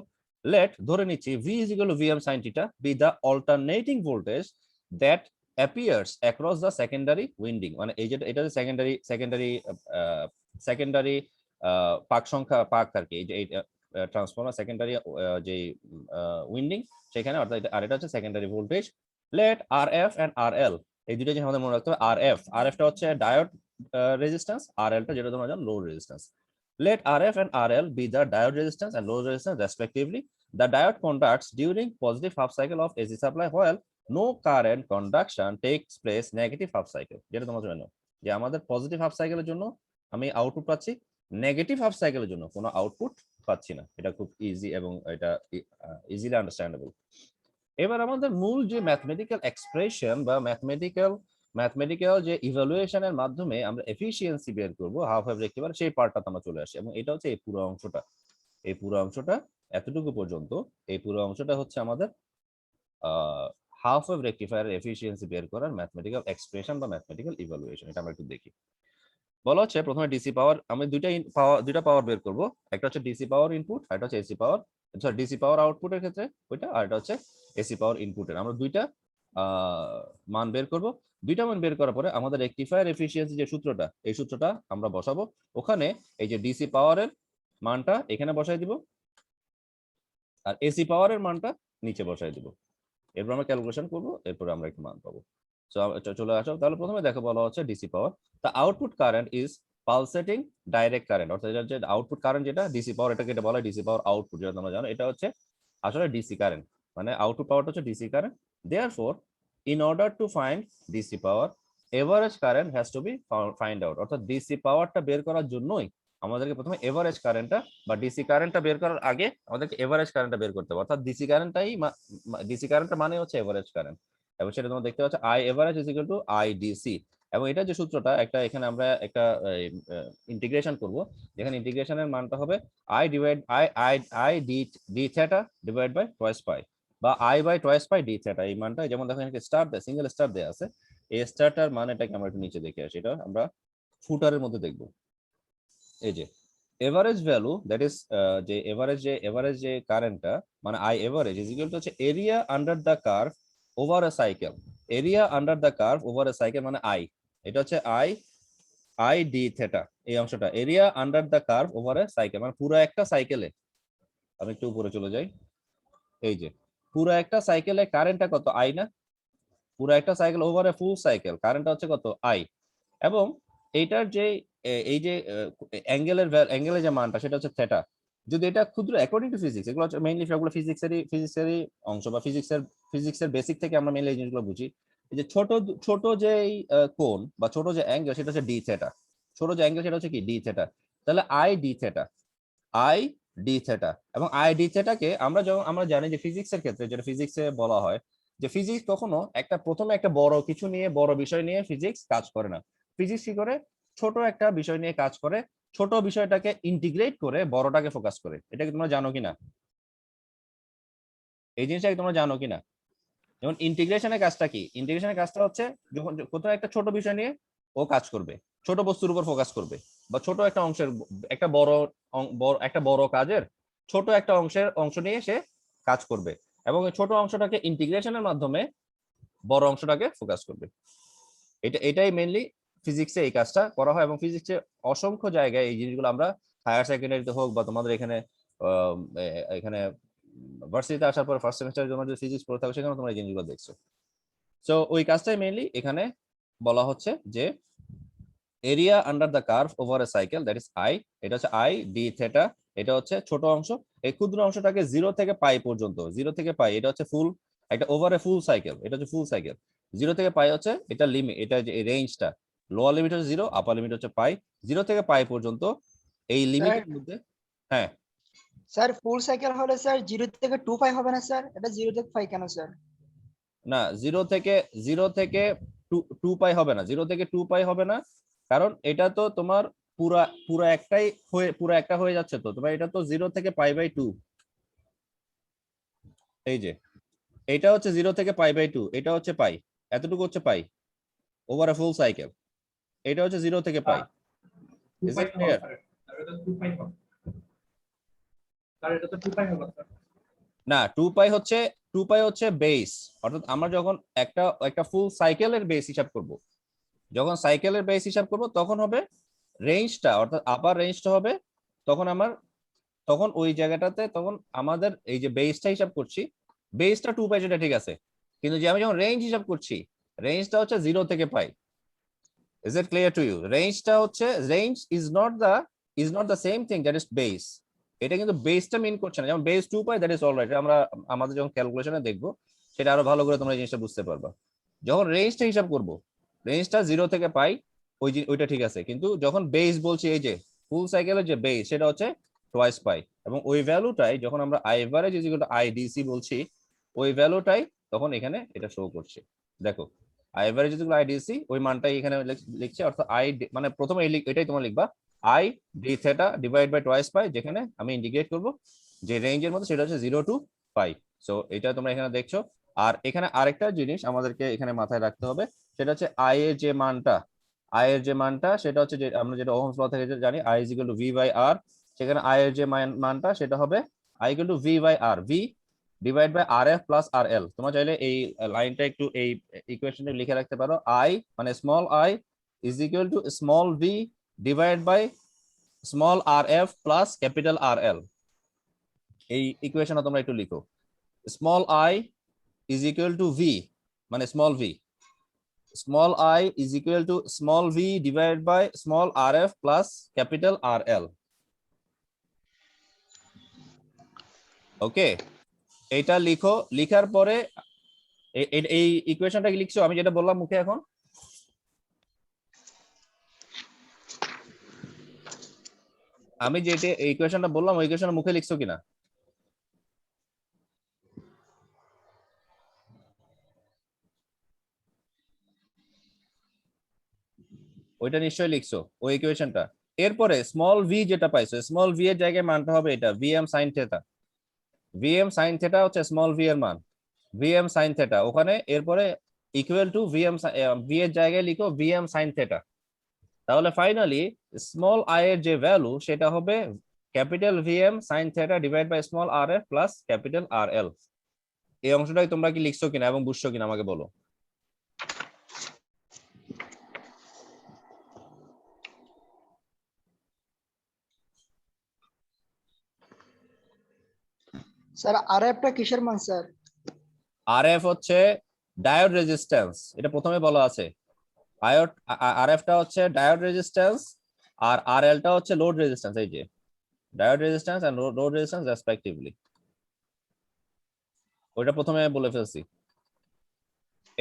লেট ধরে নিচ্ছি V is equal two VM sine theta B the alternating voltage that appears across the secondary winding. মানে এই যেটা, এটা সেকেন্ডারি পাক সংখ্যা, পাক আর কি, এই যে ট্রান্সফরমার সেকেন্ডারি যে উইন্ডিং সেখানে, অর্থাৎ আর এটা হচ্ছে secondary voltage. Let R F and R L, এই দুটো জিনিস আমাদের মনে রাখতে হবে। আর এফটা হচ্ছে ডায়োড রেজিস্ট্যান্স, আর এলটা যেটা তোমরা জানো load resistance. Let RF and RL be the diode resistance and load resistance respectively. The diode conducts during positive half cycle of AC supply, while no current conduction takes place negative half cycle. যেটা তোমরা জানো যে আমাদের পজিটিভ হাফ সাইকেলের জন্য আমি আউটপুট পাচ্ছি, নেগেটিভ হাফ সাইকেলের জন্য কোনো আউটপুট পাচ্ছি না। এটা খুব ইজি এবং এটা ইজিলি আন্ডারস্ট্যান্ডেবল। এবার আমাদের মূল যে ম্যাথমেটিক্যাল এক্সপ্রেশন বা ম্যাথমেটিক্যাল যে ইভালুয়েশনের মাধ্যমে আমরা এফিসিয়েন্সি বের করব হাফ ওয়েভ রেকটিফায়ার, সেই পার্টটা আমরা চলে আসি, এবং এটা হচ্ছে এই পুরো অংশটা এতটুকু পর্যন্ত, এই পুরো অংশটা হচ্ছে আমাদের হাফ ওয়েভ রেকটিফায়ারের এফিসিয়েন্সি বের করার ম্যাথমেটিক্যাল এক্সপ্রেশন বা ম্যাথমেটিক্যাল ইভালুয়েশন। এটা আমরা একটু দেখি। বলা হচ্ছে প্রথমে ডিসি পাওয়ার, আমি দুইটা পাওয়ার বের করব, একটা হচ্ছে ডিসি পাওয়ার ইনপুট, আর একটা হচ্ছে এসি পাওয়ার ডিসি পাওয়ার আউটপুটের ক্ষেত্রে ওইটা, আর এটা হচ্ছে এসি পাওয়ার ইনপুটের। আমরা দুইটা মান বের করব। দুইটা মান বের করার পরে আমাদের রেকটিফায়ার এফিসিয়েন্সি যে সূত্রটা, এই সূত্রটা আমরা বসাবো ওখানে। এই যে ডিসি পাওয়ারের মানটা এখানে বসাই দিব, আর এসি পাওয়ারের মানটা নিচে বসাই দিব। এরপর আমরা ক্যালকুলেশন করবো, এরপর আমরা একটা মান পাবো। চলে আসো তাহলে। প্রথমে দেখো বলা হচ্ছে DC power, the output current is pulsating direct current, অর্থাৎ এটা যে আউটপুট কারেন্ট যেটা ডিসি পাওয়ার, এটাকে এটা বলা হয় ডিসি পাওয়ার আউটপুট, যেটা তোমরা জানো। এটা হচ্ছে আসলে ডিসি কারেন্ট, মানে আউটপুট পাওয়ারটা হচ্ছে DC current. Therefore in order to find DC power, average current has to be find out. অর্থাৎ ডিসি পাওয়ারটা বের করার জন্যই আমাদেরকে প্রথমে এভারেজ কারেন্টটা বা ডিসি কারেন্টটা বের করার আগে আমাদেরকে এভারেজ কারেন্টটা বের করতে হবে। অর্থাৎ ডিসি কারেন্টটা মানে হচ্ছে এভারেজ কারেন্ট, এবং সেটা তোমরা দেখতে পাচ্ছ I average is equal to I DC. এবং এটা যে সূত্রটা, একটা এখানে আমরা একটা ইন্টিগ্রেশন করব, যেখানে ইন্টিগ্রেশনের মানটা হবে I divide I D theta divide by twice pi, বা I by twice pi d theta. এই মানটা যেমন দেখো এখানে স্টার দেয়, সিঙ্গেল স্টার দেয়া আছে। এই স্টারটার মান এটাকে আমরা একটু নিচে দেখে আসি, এটা আমরা ফুটারের মধ্যে দেখব। এই যে এভারেজ ভ্যালু, দ্যাট ইজ যে এভারেজ যে কারেন্টটা, মানে I average is equal to হচ্ছে area under the curve over a cycle. Area under the curve over a cycle মানে আই, এটা হচ্ছে আই ডি থিটা। এই অংশটা area under the curve over a cycle, মানে পুরো একটা সাইকেলে, আমি একটু উপরে চলে যাই। এই যে পুরো একটা সাইকেলে কারেন্টটা কত? আই না? পুরো একটা cycle over a full cycle কারেন্টটা হচ্ছে কত? আই। এবং এইটার যে এই যে অ্যাঙ্গেলের যে মানটা সেটা হচ্ছে থিটা। যদি এটা ক্ষুদ্র, অ্যাকর্ডিং টু ফিজিক্স, এগুলো হচ্ছে মেইনলি সবগুলো ফিজিক্সেরই অংশ, বা ফিজিক্সের বেসিক থেকে আমরা মেইনলি এই জিনিসগুলো বুঝি। এই যে ছোট যে কোণ বা ছোট যে অ্যাঙ্গেল সেটা হচ্ছে ডি থিটা। ছোট যে অ্যাঙ্গেল সেটা হচ্ছে কি? D theta. তাহলে আই ডি থিটা। এবং আই ডি থিটাকে আমরা জানি যে ফিজিক্সের ক্ষেত্রে, যেটা ফিজিক্সে বলা হয় যে ফিজিক্স কখনো প্রথমে একটা বড় কিছু নিয়ে, বড় বিষয় নিয়ে ফিজিক্স কাজ করে না। ফিজিক্স কি করে? ছোট একটা বিষয় নিয়ে কাজ করে, ছোট বিষয়টাকে ইন্টিগ্রেট করে বড়টাকে ফোকাস করে। এটা কি তোমরা জানো কিনা? এই জিনিসটা কি তোমরা জানো কিনা? যেমন ইন্টিগ্রেশনের কাজটা কি? ইন্টিগ্রেশনের কাজটা হচ্ছে যখন কোথাও একটা ছোট বিষয় নিয়ে ও কাজ করবে, ছোট বস্তুর উপর ফোকাস করবে, বা ছোট একটা অংশের একটা বড় কাজের ছোট একটা অংশ নিয়ে সে কাজ করবে, এবং এই ছোট অংশটাকে ইন্টিগ্রেশনের মাধ্যমে বড় অংশটাকে ফোকাস করবে। এটাই মেইনলি ফিজিক্সে এই কাজটা করা হয়। এবং ফিজিক্সে অসংখ্য জায়গায় এই জিনিসগুলো আমরা হায়ার সেকেন্ডারিতে হোক বা তোমাদের এখানে ভার্সিটিতে আসার পর ফার্স্ট সেমিস্টারের জন্য যে ফিজিক্স পড়ে থাকো সেখানে তোমরা এই জিনিসগুলো দেখছো। সো ওই কাজটাই মেইনলি এখানে বলা হচ্ছে যে area under the curve over a cycle, that is I. এটা হচ্ছে আই ডি থিটা। এটা হচ্ছে ছোট অংশ। এই ক্ষুদ্র অংশটাকে 0 থেকে পাই পর্যন্ত, 0 থেকে পাই এটা হচ্ছে ফুল একটা ওভার এ ফুল সাইকেল, এটা হচ্ছে ফুল সাইকেল। 0 থেকে পাই হচ্ছে এটা লিমিট, এটা যে রেঞ্জটা, লোয়ার লিমিট হচ্ছে 0, আপার লিমিট হচ্ছে পাই। 0 থেকে পাই পর্যন্ত এই লিমিটের মধ্যে। হ্যাঁ স্যার, ফুল সাইকেল হলে স্যার 0 থেকে 2 পাই হবে না স্যার? এটা 0 থেকে পাই কেন স্যার? না, 0 থেকে 2 পাই হবে না, 0 থেকে 2 পাই হবে না, কারণ এটা তো তোমার পুরো একটা হয়ে যাচ্ছে। তো তোমার এটা তো 0 থেকে পাই বাই 2। এই যে এটা হচ্ছে 0 থেকে পাই বাই 2, এটা হচ্ছে পাই, এতটুকু হচ্ছে পাই ওভার এ ফুল সাইকেল। এটা হচ্ছে 0 থেকে পাই। Is it clear? না, 2 পাই হচ্ছে বেস। অর্থাৎ আমরা যখন একটা ফুল সাইকেলের বেস হিসাব করব, যখন সাইকেলের বেস হিসাব করব তখন হবে রেঞ্জটা, অর্থাৎ আপার রেঞ্জটা হবে, তখন ওই জায়গাটাতে তখন আমাদের এই যে বেসটা হিসাব করছি, বেসটা 2 পাই, যেটা ঠিক আছে। কিন্তু যে আমি যখন রেঞ্জ হিসাব করছি, রেঞ্জটা হচ্ছে 0 থেকে pi. Is it clear to you? Range is not the same thing that is base. এটা কিন্তু বেসটা মিন করছে না। যেমন base 2 pi, that is alright, আমরা আমাদের যখন ক্যালকুলেশনে দেখবো সেটা আরো ভালো করে তোমরা এই জিনিসটা বুঝতে পারবা। যখন রেঞ্জটা হিসাব করব, রেঞ্জটা 0 থেকে পাই, ওইটা ঠিক আছে। কিন্তু যখন বেস বলছি, এই যে ফুল সাইকেলের যে বেস সেটা হচ্ছে টুয়াইস পাই, এবং ওই ভ্যালুটাই যখন আমরা I average is equal to I DC বলছি, ওই ভ্যালুটাই তখন এখানে এটা শো করছে। দেখো I average is equal to I DC, ওই মানটাই এখানে লিখছে। অর্থাৎ মানে প্রথমে এটাই তোমরা লিখবা I D theta divide by twice pi, যেখানে আমি ইন্ডিকেট করব যে রেঞ্জের মধ্যে সেটা হচ্ছে 0 টু পাই। সো এটা তোমরা এখানে দেখছো। আর এখানে আরেকটা জিনিস আমাদেরকে এখানে মাথায় রাখতে হবে, সেটা হচ্ছে আই এর যে মানটা সেটা হচ্ছে যে আমরা যেটা ওহমস ল থেকে জানি I is equal to V by R, সেখানে আই এর যে মানটা সেটা হবে I equal to V by R, V divide by RF plus RL। তোমরা চাইলে এই লাইনটা একটু এই ইকুয়েশনে লিখে রাখতে পারো, I মানে small I is equal to small V divide by small RF plus capital RL। এই ইকুয়েশনটা তোমরা একটু লিখো, small I is equal to V মানে small V, small I is equal to small v divided by small RF plus capital RL। ওকে, এটা লিখো, লিখার পরে এই ইকুয়েশনটা কি লিখছো আমি যেটা বললাম মুখে? এখন আমি যেটা এই ইকুয়েশনটা বললাম ওই ইকুয়েশন মুখে লিখছো কিনা? ওইটা নিশ্চয়ই লিখছো ওই ইকুয়েশনটা। এরপরে স্মল ভি যেটা পাইছো, স্মল ভি এর জায়গায় মানটা হবে এটা VM sine theta. VM sine theta হচ্ছে স্মল ভি এর মান, ভিএম সাইন থেটা ওখানে। এরপরে ইকুয়াল টু ভিএম, ভি এর জায়গায় লিখো ভিএম সাইন থেটা। তাহলে ফাইনালি স্মল আই এর যে ভ্যালু সেটা হবে capital VM sine theta divide by small R F plus capital R L. এই অংশটাই তোমরা কি লিখছো কিনা এবং বুঝছো কিনা আমাকে বলো। স্যার আরএফটা কিসের মান স্যার? আরএফ হচ্ছে ডায়োড রেজিস্ট্যান্স, এটা প্রথমে বলা আছে। আরএফটা হচ্ছে ডায়োড রেজিস্ট্যান্স আর আরএলটা হচ্ছে লোড রেজিস্ট্যান্স। এই যে diode resistance and load resistance respectively, ওইটা প্রথমে বলে ফেলছি।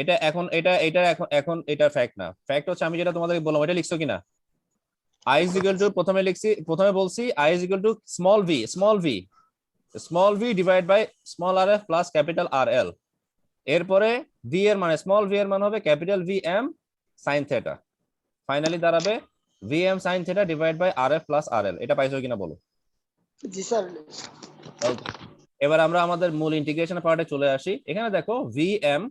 এটা এখন এটা ফ্যাক্ট না, ফ্যাক্ট হচ্ছে আমি যেটা তোমাদেরকে বললাম ওইটা লিখছো কিনা। I is equal to প্রথমে বলছি I is equal to small v divide by small rf plus capital rl। এরপরে v এর মানে স্মল v এর মান হবে capital vm sin theta. Finally দাঁড়াবে vm sin theta divide by rf plus rl। এটা পাইছো কিনা বলো। জি স্যার। এবার আমরা আমাদের মূল ইন্টিগ্রেশন পার্টে চলে আসি। এখানে দেখো vm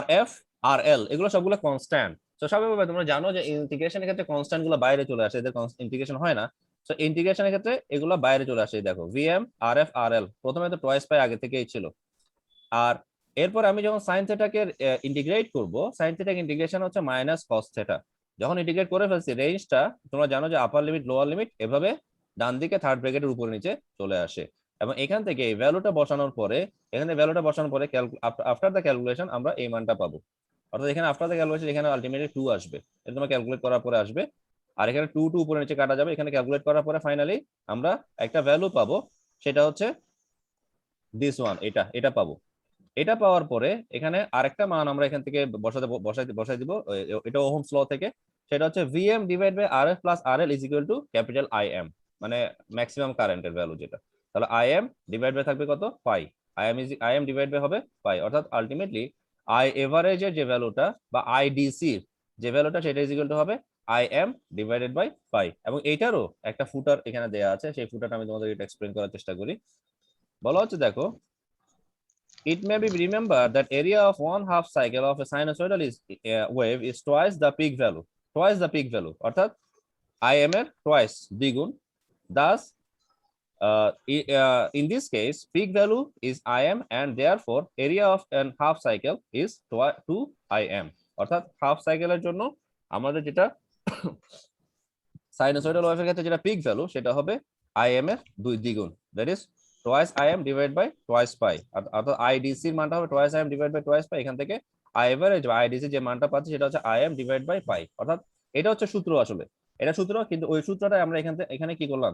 rf rl এগুলো সবগুলো কনস্ট্যান্ট। তো স্বাভাবিকভাবে তোমরা জানো যে ইন্টিগ্রেশনের ক্ষেত্রে কনস্ট্যান্ট গুলো বাইরে চলে আসে, এদের ইন্টিগ্রেশন হয় না। তো ইন্টিগ্রেশনের ক্ষেত্রে এগুলো বাইরে চলে আসে। দেখো vm rf rl প্রথমে তো টয়েস পাই আগে থেকেই ছিল। আর এরপর আমি যখন সাইন থিটাকে ইন্টিগ্রেট করব, সাইন থিটা ইন্টিগ্রেশন হচ্ছে মাইনাস কস থিটা। যখন ইন্টিগ্রেট করে ফেলছি রেঞ্জটা তোমরা জানো যে আপার লিমিট লোয়ার লিমিট এভাবে ডান দিকে থার্ড ব্র্যাকেটের উপরে নিচে চলে আসে। এবং এখান থেকে এই ভ্যালুটা বসানোর পরে, এখানে ভ্যালুটা বসানোর পরে আফটার দ্য ক্যালকুলেশন আমরা এই মানটা পাবো। অর্থাৎ এখানে আফটার দ্য ক্যালকুলেশন এখানে আলটিমেটলি 2 আসবে, এটা তোমরা ক্যালকুলেট করার পরে আসবে। আর এখানে 2 উপরে নিচে কাটা যাবে, এখানে ক্যালকুলেট করার পরে ফাইনালি আমরা একটা ভ্যালু পাবো, সেটা হচ্ছে দিস ওয়ান, এটা পাবো। এটা পাওয়ার পরে এখানে আরেকটা মান আমরা এখান থেকে বসাই দিব, এটা ওহমস ল থেকে। সেটা হচ্ছে vm divide by rf plus rl is equal to capital im, মানে ম্যাক্সিমাম কারেন্টের ভ্যালু যেটা। তাহলে im ডিভাইড বাই থাকবে কত, পাই। im ডিভাইড বাই হবে পাই, অর্থাৎ আলটিমেটলি I এভারেজ এর যে ভ্যালুটা বা IDC এর যে ভ্যালুটা সেটা ইজ ইকুয়াল টু হবে im ডিভাইডেড বাই পাই। এবং এইটারও একটা ফুটার এখানে দেয়া আছে, সেই ফুটারটা আমি তোমাদের এটা এক্সপ্লেইন করার চেষ্টা করি। বলা হচ্ছে দেখো, it may be remembered that area of 1/2 cycle of a sinusoidal wave is twice the peak value, অর্থাৎ im এর twice দ্বিগুণ। thus in this case peak value is im and therefore area of an half cycle is 2 im, অর্থাৎ হাফ সাইকেলের জন্য আমাদের যেটা সাইনোসয়েডাল ওয়েভের ক্ষেত্রে যেটা পিক ভ্যালু সেটা হবে im এর 2 দ্বিগুণ, that is twice im divide by twice pi. অর্থাৎ IDC এর মানটা হবে twice im divide by twice pi. এখান থেকে I এভারেজ বা IDC যে মানটা পাচ্ছি সেটা হচ্ছে im ডিভাইড বাই পাই। অর্থাৎ এটা হচ্ছে সূত্র, আসলে এটা সূত্র, কিন্তু ওই সূত্রটা আমরা এখানে কি করলাম,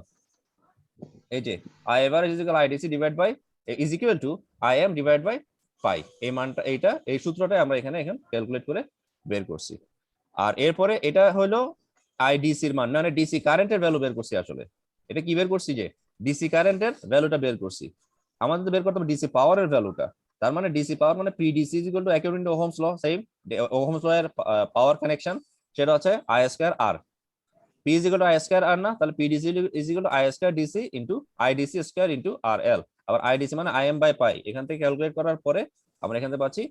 এই যে I average is equal IDC divide by is equal to im divide by pi, এই মানটা এই সূত্রটাই আমরা এখানে ক্যালকুলেট করে বের করছি। আর এরপরে এটা হলো IDC এর মান, মানে ডিসি কারেন্টের ভ্যালু বের করছি। আসলে এটা কি বের করছি, যে ডিসি কারেন্টের ভ্যালুটা বের করছি। আমাদের বের করতে হবে ডিসি পাওয়ারের ভ্যালুটা। তার মানে ডিসি পাওয়ার মানে PDC is equal to according to Ohm's law, same Ohm's law এর পাওয়ার কানেকশন সেটা হচ্ছে I square R। P is equal to I square R না, তাহলে PDC is equal to I square DC into IDC square into RL। আবার IDC মানে im বাই পাই, এখান থেকে ক্যালকুলেট করার পরে আমরা এখান থেকে পাচ্ছি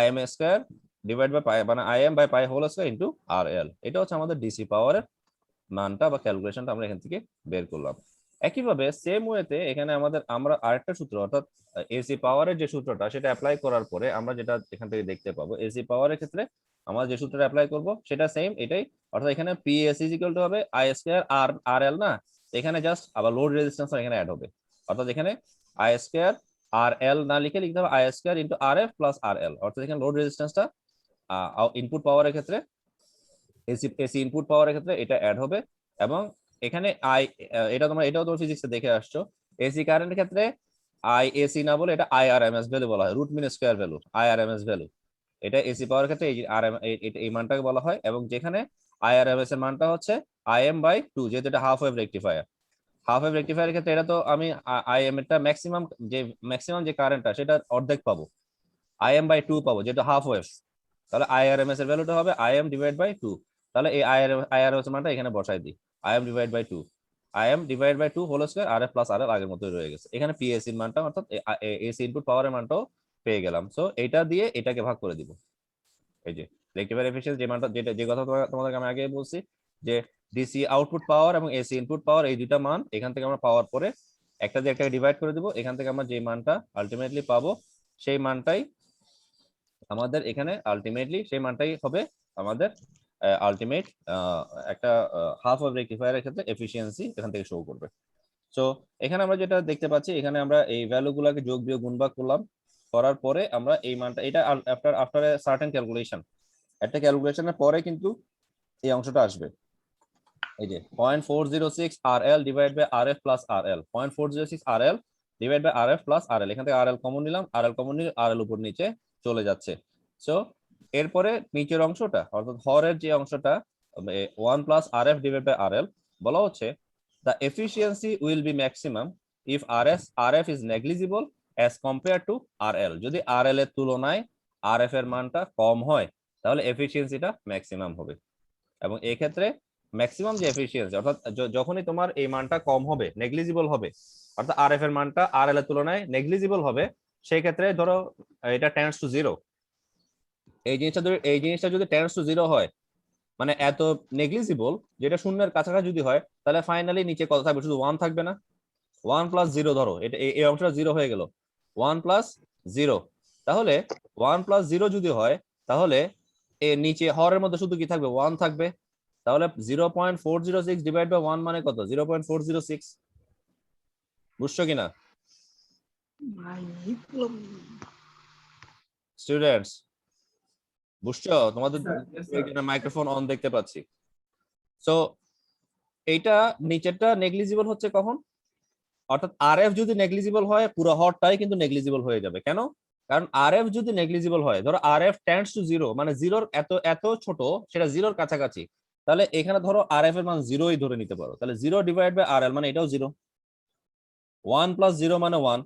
im square divide by pi, মানে im by pi whole square into RL। এটা হচ্ছে আমাদের ডিসি পাওয়ারের মানটা বা ক্যালকুলেশনটা আমরা এখান থেকে বের করলাম। একইভাবে সেম ওয়েতে এখানে আমরা আরেকটা সূত্র অর্থাৎ এসি পাওয়ারের যে সূত্রটা সেটা অ্যাপ্লাই করার পরে আমরা যেটা এখান থেকে দেখতে পাবো এসি পাওয়ারের ক্ষেত্রে আমরা যে সূত্রটা অ্যাপ্লাই করব সেটা সেম এটাই, অর্থাৎ এখানে পিএস ইজ ইকুয়াল টু হবে আই স্কয়ার আর আর এল না, এখানে জাস্ট আবার লোড রেজিস্ট্যান্স এখানে অ্যাড হবে, অর্থাৎ এখানে আই স্কয়ার আর এল না লিখে লিখতে হবে I square into R F plus R L, অর্থাৎ এখানে লোড রেজিস্ট্যান্সটা ইনপুট পাওয়ারের ক্ষেত্রে এসি ইনপুট পাওয়ারের ক্ষেত্রে এটা অ্যাড হবে। এবং এখানে এটাও তোমরা ফিজিক্সে দেখে আসছো, এসি কারেন্টের ক্ষেত্রে আই এসি না বলে এটা আইআরএমএস ভ্যালু বলা হয়, root mean square value, IRMS value. এটা এসি পাওয়ার ক্ষেত্রে এই মানটাকে বলা হয়, এবং যেখানে আইআরএমএস এর মানটা হচ্ছে আইএম বাই 2, যেহেতু এটা half wave rectifier. Half wave রেকটিফায়ারের ক্ষেত্রে এটা তো আমি আইএম এরটা ম্যাক্সিমাম যে কারেন্টটা সেটা অর্ধেক পাবো, আইএম বাই 2 পাবো যেটা হাফ ওয়েভ, তাহলে আইআরএমএস এর ভ্যালুটা হবে আইএম ডিভাইড বাই 2। তাহলে এই আইআরএমএস এর মানটা এখানে বসাই দিই, IM divide by 2, IM divide by 2 whole square R F plus R L আগের মতোই রয়ে গেছে। এখানে পিএসসি এর মানটা অর্থাৎ এসি ইনপুট পাওয়ারের মানটাও পেয়ে গেলাম। সো এটা দিয়ে এটাকে ভাগ করে দিব, এই যে রেকটিফায়ার এফিসিয়েন্সি যে মানটা যে কথা তোমাদেরকে আমি আগে বলছি যে ডিসি আউটপুট পাওয়ার এবং এসি ইনপুট পাওয়ার এই দুইটা মান এখান থেকে আমরা পাওয়ার পরে একটা দিয়ে একটাকে ডিভাইড করে দিব, এখান থেকে আমরা যে মানটা আলটিমেটলি পাবো সেই মানটাই আমাদের এখানে সেই মানটাই হবে আমাদের আলটিমেট একটা হাফ অফ রেকটিফায়ারের ক্ষেত্রে এফিসিয়েন্সি এখান থেকে শো করবে। সো এখানে আমরা যেটা দেখতে পাচ্ছি, এখানে আমরা এই ভ্যালুগুলোকে যোগ বিয়োগ গুণভাগ করলাম, করার পরে আমরা এই মানটা এটা আফটার এ সার্টেন ক্যালকুলেশন, একটা ক্যালকুলেশনের পরে কিন্তু এই অংশটা আসবে, এই যে 0.406 RL divide by RF plus RL, 0.406 RL divide by RF plus RL, এখান থেকে RL কমন নিলাম, RL কমন নিলে RL উপর নিচে চলে যাচ্ছে। সো এরপরে নিচের অংশটা অর্থাৎ হরের যে অংশটা 1 plus RF divide by RL বলা হচ্ছে the efficiency will be maximum if RF is negligible as compared to RL, যদি RL এর তুলনায় RF এর মানটা কম হয় তাহলে এফিসিয়েন্সিটা ম্যাক্সিমাম হবে। এবং এই ক্ষেত্রে ম্যাক্সিমাম যে এফিসিয়েন্সি অর্থাৎ যখনই তোমার এই মানটা কম হবে, নেগলিজিবল হবে, অর্থাৎ আরএফ এর মানটা আরএল এর তুলনায় নেগলিজিবল হবে, সেই ক্ষেত্রে ধরো এটা টেন্ডস টু 0, এই জিনিসটা যদি টেন্ডস টু 0 হয় মানে এত নেগলিজিবল যেটা শূন্যের কাছাকাছি যদি হয়, তাহলে ফাইনালি নিচে কত থাকবে, শুধু 1 থাকবে না, 1 প্লাস 0 ধরো এটা এই অংশটা 0 হয়ে গেল, 1 প্লাস 0, তাহলে 1 প্লাস 0 যদি হয় তাহলে এর নিচে হরের মধ্যে শুধু কি থাকবে, 1 থাকবে। তাহলে 0.406 ডিভাইড বাই 1 মানে কত, 0.406, বুঝছো কিনা স্টুডেন্টস? বুঝছো? তোমাদের মাইক্রোফোন অন দেখতে পাচ্ছি। সো এইটা নিচেরটা নেগলিজিবল হচ্ছে কখন, অর্থাৎ আরএফ যদি নেগলিজিবল হয় পুরো হরটাই কিন্তু নেগলিজিবল হয়ে যাবে। কেন? কারণ আরএফ যদি নেগলিজিবল হয়, ধরো আরএফ টেন্ডস টু 0 মানে 0 এত ছোট সেটা 0 কাছাকাছি, তাহলে এখানে ধরো আরএফ এর মান 0ই ধরে নিতে পারো, তাহলে 0 ডিভাইড বাই আরএল মানে এটাও 0, 1 প্লাস 0 মানে 1,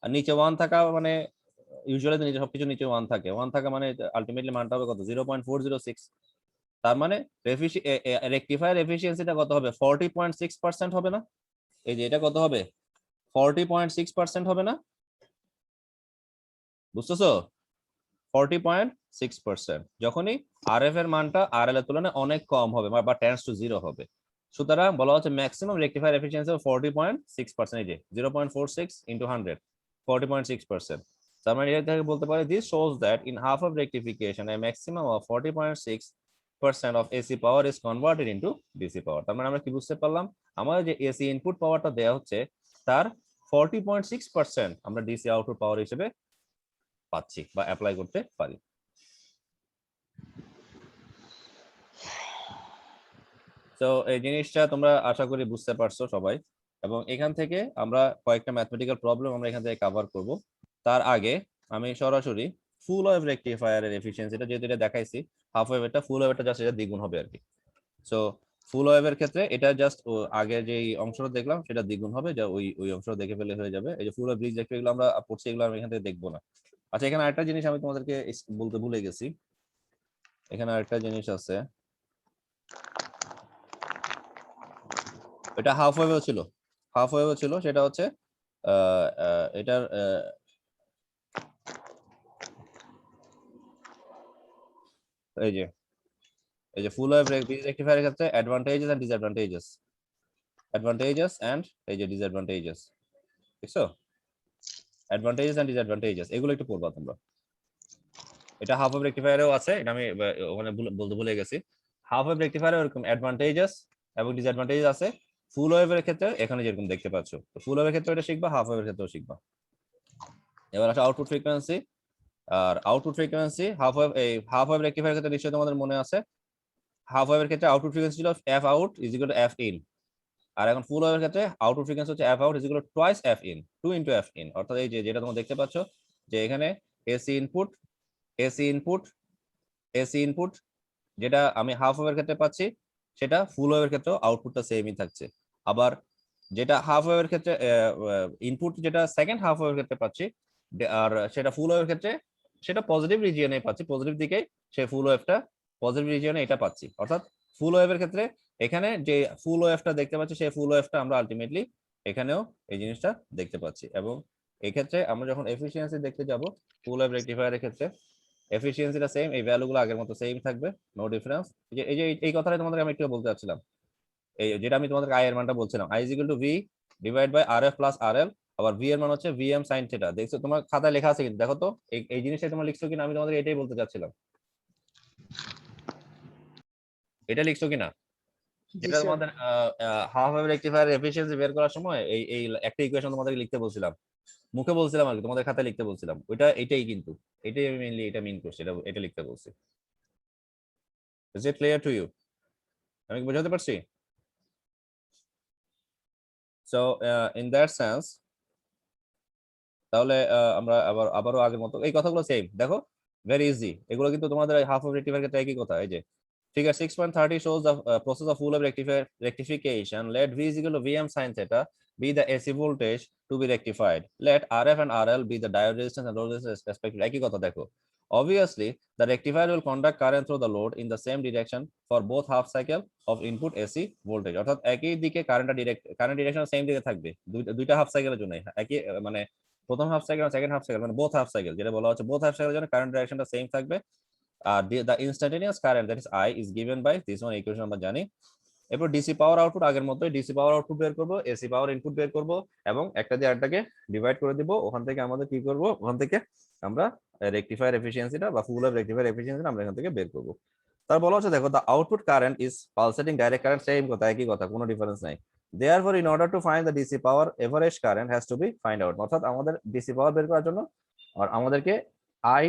আর নিচে 1 থাকা মানে ইউজুয়ালি নিচে সবকিছু নিচে 1 থাকে, 1 থাকা মানে আলটিমেটলি মানটা হবে কত, 0.406। তার মানে রেকটিফায়ার এফিসিয়েন্সিটা কত হবে, 40.6% হবে না? এই যে এটা কত হবে, 40.6% হবে না? বুঝতেছো? 40.6% যখনই আরএফ এর মানটা আরএল এর তুলনায় অনেক কম হবে বা টেন্ডস টু 0 হবে। সুতরাং বলা হচ্ছে ম্যাক্সিমাম রেকটিফায়ার এফিসিয়েন্সি 40.6%, এই যে 0.46 into 100, 40.6%। তার মানে এটা থেকে বলতে পারি this shows that in half of rectification a maximum of 40.6% of AC power is converted into DC power। তার মানে আমরা কি বুঝতে পারলাম, আমাদের যে এসি ইনপুট পাওয়ারটা দেওয়া হচ্ছে তার 40.6% আমরা ডিসি আউটপুট পাওয়ার হিসেবে পাচ্ছি বা অ্যাপ্লাই করতে পারি। তো এই জিনিসটা তোমরা আশা করি বুঝতে পারছো সবাই, এবং এখান থেকে আমরা কয়েকটা ম্যাথমেটিক্যাল প্রবলেম আমরা এখান থেকে কভার করব। তার আগে আমি সরাসরি ফুল ওয়েভ রেকটিফায়ারের এফিসিয়েন্সিটা যেহেতু এটা দেখাইছি, হাফ ওয়েভটা ফুল ওয়েভটা জাস্ট এটা দ্বিগুণ হবে আর কি। সো ফুল ওয়েভের ক্ষেত্রে এটা জাস্ট আগে যে অংশটা দেখলাম সেটা দ্বিগুণ হবে, যা ওই অংশটা দেখে ফেলে হয়ে যাবে। এই যে ফুল ওয়েভ ব্রিজ দেখতে এগুলো আমরা পড়ছি, এগুলো আমি এখান থেকে দেখবো না। আচ্ছা, এখানে আরেকটা জিনিস আমি তোমাদেরকে বলতে ভুলে গেছি, এখানে আরেকটা জিনিস আছে, এটা হাফ ওয়েভও ছিল, সেটা হচ্ছে এটার এই যে ফুল ওয়েভ রেকটিফায়ারের ক্ষেত্রে advantages and disadvantages. Advantages and এই যে ডিসঅ্যাডভান্টেজেস, দেখছো? অ্যাডভান্টেজেস এন্ড ডিসঅ্যাডভান্টেজেস এগুলো একটু পড়বা তোমরা। এটা হাফ ওয়েভ রেকটিফায়ারেও আছে, এটা আমি ওখানে বলতে ভুলে গেছি। হাফ ওয়েভ রেকটিফায়ারে এরকম অ্যাডভান্টেজেস এবং ডিসঅ্যাডভান্টেজেস আছে। ফুল ওয়েভের ক্ষেত্রে এখানে যেরকম দেখতে পাচ্ছ, ফুল ওয়েভের ক্ষেত্রে এটা শিখবা, হাফ ওয়েভের ক্ষেত্রেও শিখবা। এবার আছে আউটপুট ফ্রিকোয়েন্সি। আর আউটপুট ফ্রিকোয়েন্সি হাফ ওয়েভ, এই হাফ ওয়েভ রেকটিফায়ারের ক্ষেত্রে নিশ্চয়ই তোমাদের মনে আছে, হাফ ওয়েভের ক্ষেত্রে আউটপুট ফ্রিকোয়েন্সি ছিল F out is equal to F in. আর এখন ফুল ওয়েভের ক্ষেত্রে আউটপুট ফ্রিকোয়েন্সি হচ্ছে F out is equal to twice F in, 2 into F in. অর্থাৎ এই যে যেটা তোমরা দেখতে পাচ্ছ যে এখানে AC input, AC input, AC input যেটা আমি হাফ ওয়েভের ক্ষেত্রে পাচ্ছি সেটা ফুল ওয়েভের ক্ষেত্রেও আউটপুটটা সেমই থাকছে। আবার যেটা হাফ ওয়েভের ক্ষেত্রে ইনপুট যেটা সেকেন্ড হাফ ওয়েভের ক্ষেত্রে পাচ্ছি, আর সেটা ফুল ওয়েভের ক্ষেত্রে সেটা পজিটিভ রিজিয়নে পাচ্ছি, পজিটিভ দিকে সে ফুল ওয়েভটা পজিটিভ রিজিয়নে এটা পাচ্ছি। অর্থাৎ ফুল ওয়েভের ক্ষেত্রে এখানে যে ফুল ওয়েভটা দেখতে পাচ্ছি সেই ফুল ওয়েভটা আমরা আলটিমেটলি এখানেও এই জিনিসটা দেখতে পাচ্ছি। এবং এই ক্ষেত্রে আমরা যখন এফিসিয়েন্সি দেখতে যাব ফুল ওয়েভ রেকটিফায়ারের ক্ষেত্রে, এফিসিয়েন্সিটা সেম, এই ভ্যালুগুলো আগের মতো সেম থাকবে, নো ডিফারেন্স। এই কথাটা তোমাদের আমি একটু বলতে চাচ্ছিলাম, এই যেটা আমি তোমাদের আই এর মানটা বলছিলাম, I is equal to V divide by R F plus R L. আবার ভি এর মান হচ্ছে ভিএম সাইন থিটা। দেখছো তোমার খাতায় লেখা আছে কিন্তু, দেখো তো এই জিনিসটা তোমরা লিখছো কিনা, আমি তোমাদের এটাই বলতে চাচ্ছিলাম, এটা লিখছো কিনা? জি এটা স্যার। তোমাদের হাফ ওয়েভ রেকটিফায়ার এফিসিয়েন্সি বের করার সময় এই একটা ইকুয়েশন তোমাদের লিখতে বলছিলাম, মুখে বলছিলাম আর কি, তোমাদের খাতায় লিখতে বলছিলাম, ওইটা এটাই কিন্তু, এটাই আমি মেইনলি এটা মিন করছি, এটা লিখতে বলছি। Is it clear to you? আমি কি বোঝাতে পারছি? সো ইন দ্যাট সেন্স তাহলে আমরা আবারও আগের মতো এই কথাগুলো সেম, দেখো ভেরি ইজি, এগুলো কিন্তু তোমাদের হাফ ওয়েভ রেকটিফায়ার ক্ষেত্রে একই কথা। এই যে figure 6.30 shows the process of full wave rectification. Let V is equal to Vm sin theta be the AC voltage to be rectified. Let RF and RL be the diode resistance and load resistance respectively. একই কথা দেখো, obviously the rectifier will conduct current through the load in the same direction for both half cycle of input AC voltage. অর্থাৎ একই দিকে কারেন্ট ডিরেকশন সেম দিকে থাকবে দুইটা হাফ সাইকেলের জন্য। একই মানে প্রথম half cycle second half cycle মানে বোথ হাফ সাইকেল, যেটা বলা হচ্ছে বোথ হাফ সাইকেলের জন্য কারেন্ট ডিরেকশনটা সেম থাকবে। The instantaneous current that is I is given by this one equation আমরা জানি। এরপর ডিসি পাওয়ার আউটপুট আগের মতোই, ডিসি পাওয়ার আউটপুট বের করব, এসি পাওয়ার ইনপুট বের করব এবং একটা দিয়ে আরেকটাকে ডিভাইড করে দিব। ওখান থেকে আমাদের কি করব, ওখান থেকে আমরা রেকটিফায়ার এফিসিয়েন্সিটা বা ফুল ওয়েভ রেকটিফায়ার এফিসিয়েন্সিটা আমরা এখান থেকে বের করব। তার বলা হচ্ছে দেখো, the output current is pulsating direct current, same কথা একই কথা, কোনো ডিফারেন্স নাই। Therefore in order to find the DC power average current has to be find out, অর্থাৎ আমাদের ডিসি পাওয়ার বের করার জন্য আর আমাদেরকে আই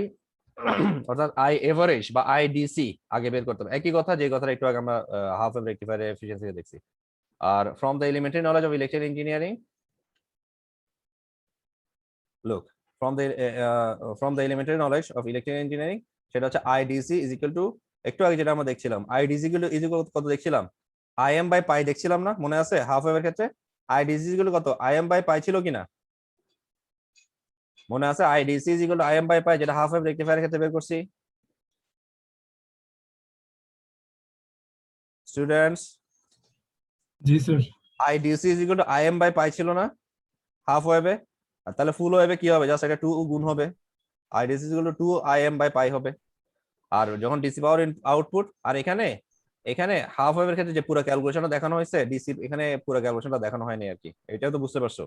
অর্থাৎ আই এভারেজ বা আইডিসি আগে বের করতে হবে। একই কথা যে কথাটা একটু আগে আমরা হাফ ওয়েভ রেকটিফায়ার এফিসিয়েন্সি দেখছি। Are from the elementary knowledge of electrical engineering, look from the elementary knowledge of electrical engineering, সেটা হচ্ছে আইডিসি ইজ ইকুয়াল টু, একটু আগে যেটা আমরা দেখছিলাম আইডিসি ইজ ইকুয়াল কত দেখছিলাম, আইএম বাই পাই দেখছিলাম না, মনে আছে? হাফ ওয়েভের ক্ষেত্রে আইডিসি ইজ ইকুয়াল কত, আইএম বাই পাই ছিল কিনা মনে আছে? IDC is equal to IM by pi, যেটা হাফ ওয়েভ রেকটিফায়ারের ক্ষেত্রে বের করছি। স্টুডেন্টস, জি sir. IDC is equal to IM by pi ছিল না হাফ ওয়েভে? আর তাহলে ফুল ওয়েভে কি হবে, জাস্ট এটা 2 গুণ হবে, IDC is equal to 2 IM by pi হবে। আর যখন ডিসি পাওয়ার আউটপুট, আর এখানে এখানে হাফ ওয়েভের ক্ষেত্রে যে পুরো ক্যালকুলেশনটা দেখানো হয়েছে, ডিসি এখানে পুরো ক্যালকুলেশনটা দেখানো হয়নি আর কি, এটাও তো বুঝতে পারছো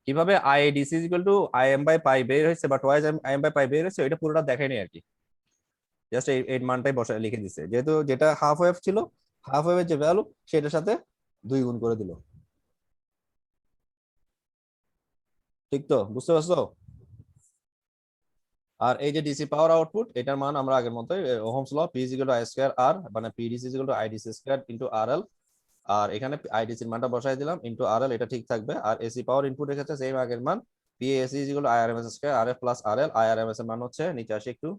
কিভাবে IDC is equal to IM by pi বের হয়েছে বা টুয়াইস আইএম বাই পাই বের হয়েছে, এটা পুরোটা দেখায়নি আর কি, জাস্ট এই মানটাই বসায় লিখে দিছে, যেহেতু যেটা হাফ ওয়েভ ছিল হাফ ওয়েভের যে ভ্যালু সেটার সাথে 2 গুণ করে দিল। ঠিক তো, বুঝতে পারছো? আর এই যে ডিসি পাওয়ার আউটপুট, এটার মান আমরা আগের মতোই Ohm's law, P is equal to I square R, মানে P DC is equal to I DC square into R L. আর এখানে আইডিসি এর মানটা বসাই দিলাম ইনটু আরএল, এটা ঠিক থাকবে। আর এসি পাওয়ার ইনপুটের ক্ষেত্রে সেম আগের মান, PAC is equal two IRMS square RF plus RL. IRMS এর মান হচ্ছে, নিচে আসি একটু,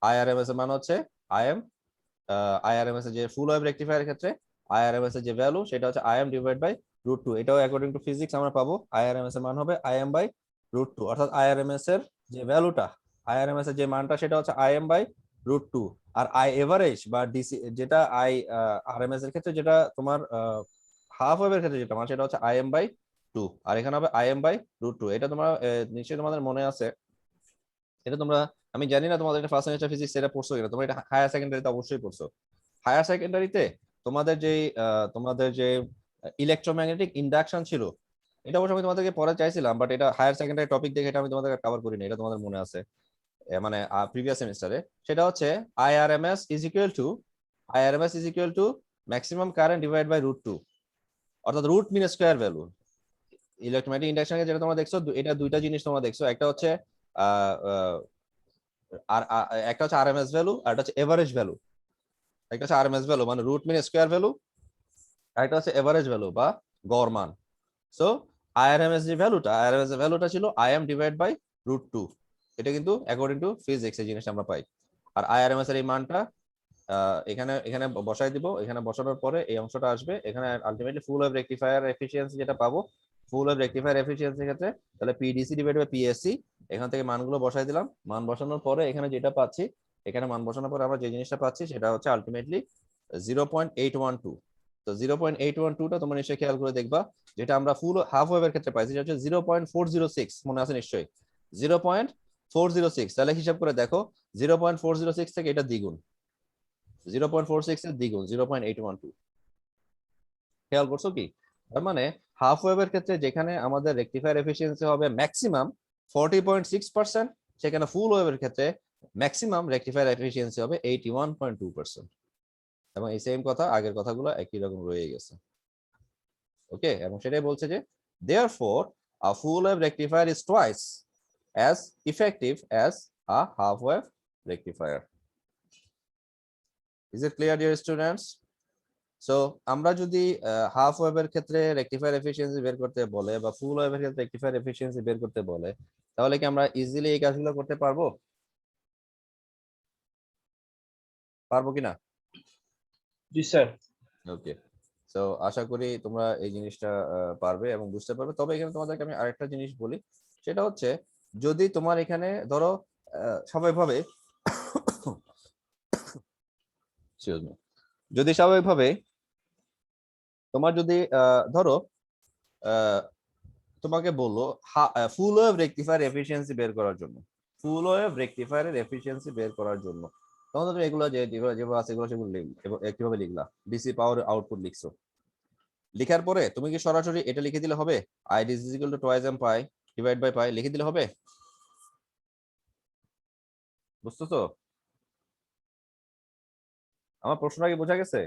আইআরএমএস এর মান হচ্ছে আইএম, আইআরএমএস এর যে ফুল ওয়েভ রেকটিফায়ারের ক্ষেত্রে আইআরএমএস এর যে ভ্যালু সেটা হচ্ছে আইএম ডিভাইড বাই √2। এটাও অ্যাকর্ডিং টু ফিজিক্স আমরা পাবো আইআরএমএস এর মান হবে আইএম বাই √2, অর্থাৎ আইআরএমএস এর যে ভ্যালুটা, আইআরএমএস এর যে মানটা সেটা হচ্ছে আইএম বাই √2। আর আই এভারেজ বা ডিসি যেটা আই আরএমএস এর ক্ষেত্রে যেটা তোমার হাফ ওয়েভের ক্ষেত্রে যেটা মান সেটা হচ্ছে আইএম বাই 2, আর এখানে হবে আইএম বাই √2। এটা তোমার নিশ্চয়ই তোমাদের মনে আছে এটা তোমরা, আমি জানি না তোমাদের এটা ফার্স্ট সেমিস্টার ফিজিক্স এটা পড়ছো কিনা, তোমরা এটা হায়ার সেকেন্ডারিতে অবশ্যই পড়ছো। হায়ার সেকেন্ডারিতে তোমাদের যে ইলেকট্রোম্যাগনেটিক ইন্ডাকশন ছিল, এটা অবশ্য আমি তোমাদেরকে পড়া চাইছিলাম, বাট এটা হায়ার সেকেন্ডারি টপিক দেখে এটা আমি তোমাদের কভার করিনি, এটা তোমাদের মনে আছে মানে প্রিভিয়াস সেমিস্টারে। সেটা হচ্ছে I RMS is equal to maximum current divide by √2, অর্থাৎ root mean square value. Electromagnetic ইন্ডাকশনে যেটা তোমরা দেখছো, এটা দুইটা জিনিস তোমরা দেখছো, একটা হচ্ছে একটা হচ্ছে আরএমএস ভ্যালু, আর একটা হচ্ছে এভারেজ ভ্যালু। একটা হচ্ছে আরএমএস ভ্যালু মানে রুট মিন স্কয়ার ভ্যালু, আর একটা হচ্ছে এভারেজ ভ্যালু বা গড় মান। সো আইআরএমএস যে ভ্যালুটা ছিল আইএম ডিভাইড বাই √2, এটা কিন্তু অ্যাকর্ডিং টু ফিজিক্স এই জিনিসটা আমরা পাই। আর আইআরএমএস এর এই মানটা এখানে এখানে বসাই দিব, এখানে বসানোর পরে এই অংশটা আসবে, এখানে আলটিমেটলি ফুল ওয়েভ রেকটিফায়ার এফিসিয়েন্সি যেটা পাবো, ফুল ওয়েভ রেকটিফায়ার এফিসিয়েন্সির ক্ষেত্রে তাহলে পিডিসি ডিভাইড বাই পিএসসি, এখান থেকে মানগুলো বসাই দিলাম। মান বসানোর পরে এখানে যেটা পাচ্ছি, এখানে মান বসানোর পরে আমরা যে জিনিসটা পাচ্ছি সেটা হচ্ছে আলটিমেটলি 0.812। তো 0.812টা তোমরা নিশ্চয়ই খেয়াল করে দেখবা, যেটা আমরা ফুল হাফ ওয়েভের ক্ষেত্রে পাইছি সেটা হচ্ছে 0.406, মনে আছে নিশ্চয়ই 0.406। তাহলে হিসাব করে দেখো 0.406 থেকে এটা দ্বিগুণ, 0.46 এর দ্বিগুণ 0.812। খেয়াল করছো কি? তার মানে হাফ ওয়েভের ক্ষেত্রে যেখানে আমাদের রেকটিফায়ার এফিসিয়েন্সি হবে ম্যাক্সিমাম 40.6%, সেখানে ফুল ওয়েভের ক্ষেত্রে ম্যাক্সিমাম রেকটিফায়ার এফিসিয়েন্সি হবে 81.2%। এবং এই সেম কথা আগের কথাগুলো একই রকম রয়ে গেছে। ওকে, এবং সেটাই বলছে যে therefore a full wave rectifier is twice as effective as a half wave rectifier. Is it clear, dear students? So আমরা যদি হাফ ওয়েভের ক্ষেত্রে রেকটিফায়ার এফিসিয়েন্সি বের করতে বলে বা ফুল ওয়েভের ক্ষেত্রে রেকটিফায়ার এফিসিয়েন্সি বের করতে বলে, তাহলে কি আমরা ইজিলি এই কাজগুলো করতে পারবো? পারবো কিনা? জি স্যার। ওকে, সো আশা করি তোমরা এই জিনিসটা পারবে এবং বুঝতে পারবে। তবে এখানে তোমাদেরকে আমি আরেকটা জিনিস বলি, সেটা হচ্ছে যদি তোমার এখানে ধরো স্বাভাবিকভাবে যদি স্বাভাবিকভাবে তোমার যদি ধরো তোমাকে বললো ফুল ওয়েভ রেকটিফায়ার এফিসিয়েন্সি বের করার জন্য, ফুল ওয়েভ রেকটিফায়ারের এফিসিয়েন্সি বের করার জন্য তখন তুমি এগুলো যেগুলো আছে এগুলো সেগুলো কিভাবে লিখলা? ডিসি পাওয়ার আউটপুট লিখছো, লিখার পরে তুমি কি সরাসরি এটা লিখে দিলে হবে? ID is equal to twice M pi divide by pi লিখে দিলে হবে? বুঝছো তো আমার প্রশ্নটা কি বোঝা গেছে?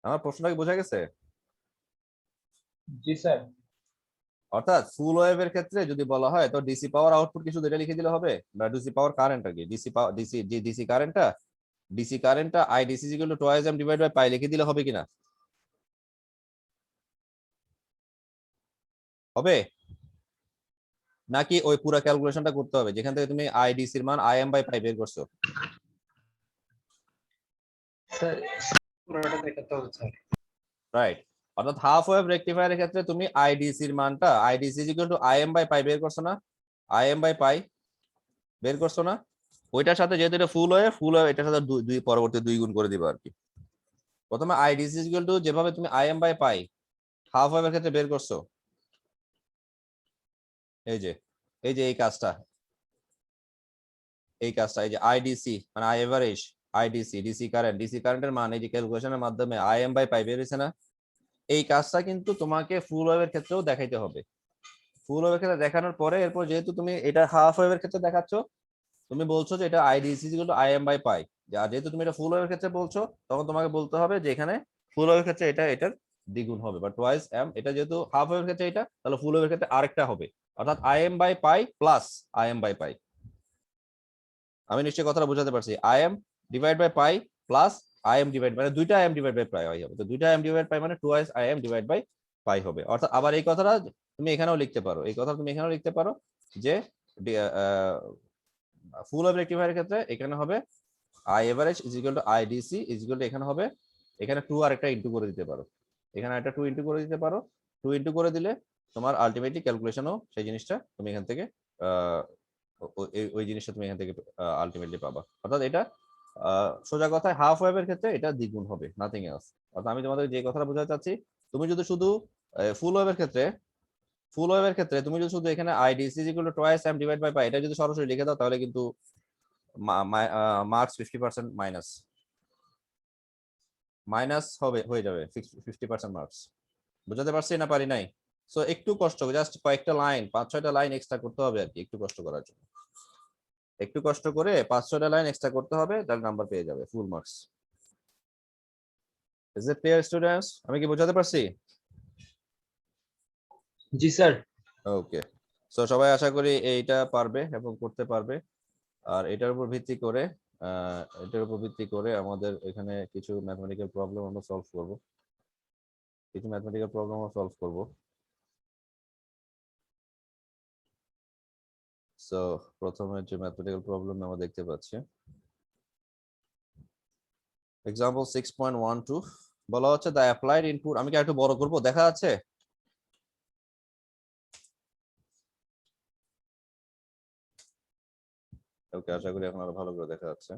আমার প্রশ্নটা কি বোঝা গেছে? জি স্যার। অর্থাৎ ফুল ওয়েভের ক্ষেত্রে যদি বলা হয় তো ডিসি পাওয়ার আউটপুট কিছু এটা লিখে দিলে হবে, বা ডিসি পাওয়ার কারেন্ট আর কি, ডিসি কারেন্টটা I DC is equal to twice M divide by pi লিখে দিলে হবে কিনা? হবে নাকি ওই পুরো ক্যালকুলেশনটা করতে হবে যেখান থেকে তুমি আইডিসি এর মান আইএম বাই পাই বের করছো? স্যার পুরোটা দেখাতে হবে স্যার। রাইট, অর্থাৎ হাফ ওয়েভ রেকটিফায়ারের ক্ষেত্রে তুমি আইডিসি এর মানটা IDC is equal to IM by pi বের করছো না? আইএম বাই পাই বের করছো না? ওইটার সাথে যেহেতু এটা ফুল ওয়েভ এটার সাথে দুই পরবর্তী 2 গুণ করে দিবা আর কি। প্রথমে আইডিসি ইজ ইকুয়াল টু যেভাবে তুমি আইএম বাই পাই হাফ ওয়েভের ক্ষেত্রে বের করছো, এই যে এই কাজটা এই যে আইডিসি মানে আই এভারেজ, আইডিসি ডিসি কারেন্টের মান এই যে ক্যালকুলেশনের মাধ্যমে আইএম বাই পাই বের হয়েছে না? এই কাজটা কিন্তু তোমাকে ফুল ওয়েভের ক্ষেত্রেও দেখাইতে হবে। ফুল ওয়েভের ক্ষেত্রে দেখানোর পরে এরপর যেহেতু তুমি এটা হাফ ওয়েভের ক্ষেত্রে দেখাচ্ছ, তুমি বলছো যে এটা I DC is equal to IM by pi, আর যেহেতু তুমি এটা ফুল ওয়েভের ক্ষেত্রে বলছো তখন তোমাকে বলতে হবে যে এখানে ফুল ওয়েভের ক্ষেত্রে এটার দ্বিগুণ হবে বা টুয়াইস এম, এটা যেহেতু হাফ ওয়েভের ক্ষেত্রে এটা, তাহলে ফুল ওয়েভের ক্ষেত্রে আরেকটা হবে, অর্থাৎ IM by pi plus IM by pi. আমি নিশ্চয়ই কথাটা বোঝাতে পারছি? IM divide by pi plus IM divide মানে দুইটা আইএম ডিভাইড বাই পাই হবে, তো দুইটা আইএম ডিভাইড পাই মানে twice IM divide by pi হবে। অর্থাৎ আবার এই কথাটা তুমি এখানেও লিখতে পারো, যে ফুল ওয়েভ রেকটিফায়ারের ক্ষেত্রে এখানে হবে I average is equal to IDC is equal two এখানে হবে, এখানে 2 আর একটা ইনটু করে দিতে পারো, এখানে একটা 2 ইনটু করে দিতে পারো। 2 ইনটু করে দিলে তোমার আলটিমেটলি ক্যালকুলেশনও সেই জিনিসটা তুমি এখান থেকে ওই জিনিসটা তুমি এখান থেকে আলটিমেটলি পাবা। অর্থাৎ এটা সোজা কথায় হাফ ওয়েভের ক্ষেত্রে এটা দ্বিগুণ হবে, নাথিং এলস। অর্থাৎ আমি তোমাদের যে কথাটা বোঝাতে চাচ্ছি, তুমি যদি শুধু ফুল ওয়েভের ক্ষেত্রে তুমি যদি শুধু এখানে IDC equal to twice M divide by pi এটা যদি সরাসরি লিখে দাও তাহলে কিন্তু মার্কস 50% মাইনাস হয়ে যাবে 50% মার্কস। বুঝাতে পারছি না পারি নাই? সো একটু কষ্ট, জাস্ট কয়েকটা লাইন 5-6টা লাইন এক্সট্রা করতে হবে আর কি, একটু কষ্ট করার জন্য। একটু কষ্ট করে 5-6টা লাইন এক্সট্রা করতে হবে, তাহলে নাম্বার পেয়ে যাবে full marks. Is it clear students? আমি কি বোঝাতে পারছি? জি স্যার। ওকে, সো সবাই আশা করি এইটা পারবে এবং করতে পারবে। আর এটার উপর ভিত্তি করে আমাদের এখানে কিছু ম্যাথমেটিক্যাল প্রবলেম আমরা সলভ করব। সো প্রথমে যে ম্যাথমেটিক্যাল প্রবলেম আমরা দেখতে পাচ্ছি, এক্সাম্পল 6.12 বলা হচ্ছে দ্য অ্যাপ্লাইড ইনপুট। আমি কি একটু বড় করব, দেখা যাচ্ছে? ওকে, আশা করি এখন আরো ভালো করে দেখা যাচ্ছে।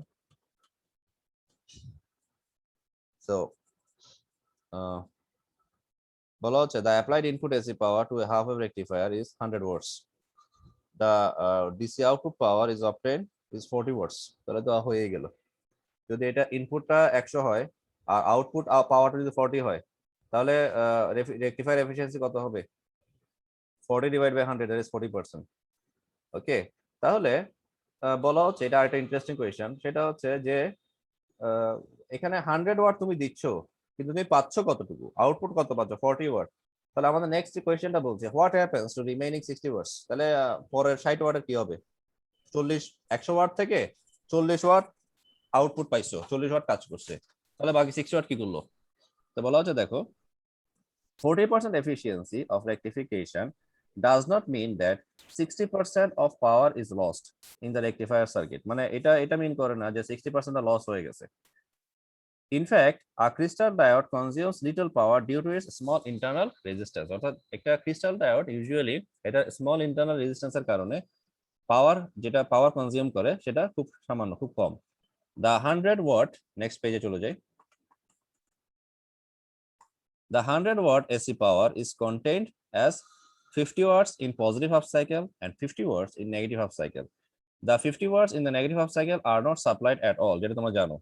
সো বলা হচ্ছে the applied input AC power to a half wave rectifier is 100 watts. The DC output power is obtained is 40 watts. তাহলে তো হয়ে গেল। যদি এটা ইনপুটটা 100 হয় আর আউটপুট পাওয়ারটা যদি 40 হয়, তাহলে রেকটিফায়ার এফিসিয়েন্সি কত হবে? 40 ডিভাইড বাই 100, দ্যাট ইজ 40%। ওকে, তাহলে বলা হচ্ছে, এটা একটা ইন্টারেস্টিং কোয়েশ্চেন, সেটা হচ্ছে যে এখানে 100 ওয়াট তুমি দিচ্ছ, কিন্তু তুমি পাচ্ছ কতটুকু, আউটপুট কত পাচ্ছ? 40 ওয়াট। তাহলে আমাদের নেক্সট কোয়েশ্চেনটা বলছে হোয়াট হ্যাপেন্স টু রিমেইনিং 60 ওয়াটস। তাহলে পরের 60 ওয়াটের কি হবে? 100 ওয়াট থেকে 40 ওয়াট আউটপুট পাইছো, 40 ওয়াট কাজ করছে, তাহলে বাকি 60 ওয়াট কি করলো? তো বলা হচ্ছে দেখো, 40% efficiency of rectification does not mean that 60% of power is lost in the rectifier circuit. মানে এটা মিন করে না যে 60% লস হয়ে গেছে। In fact, a crystal diode consumes little power due to its small internal resistance. অর্থাৎ একটা ক্রিস্টাল ডায়োড ইউজুয়ালি এটা স্মল ইন্টারনাল রেজিস্ট্যান্সের কারণে যেটা পাওয়ার কনজিউম করে সেটা খুব সামান্য, খুব কম। The 100 watt, নেক্সট পেজে চলে যাই। The 100 watt AC power is contained as 50 watts in positive half cycle and 50 watts in negative half cycle. The 50 watts in the negative half cycle are not supplied at all, যেটা তোমরা জানো।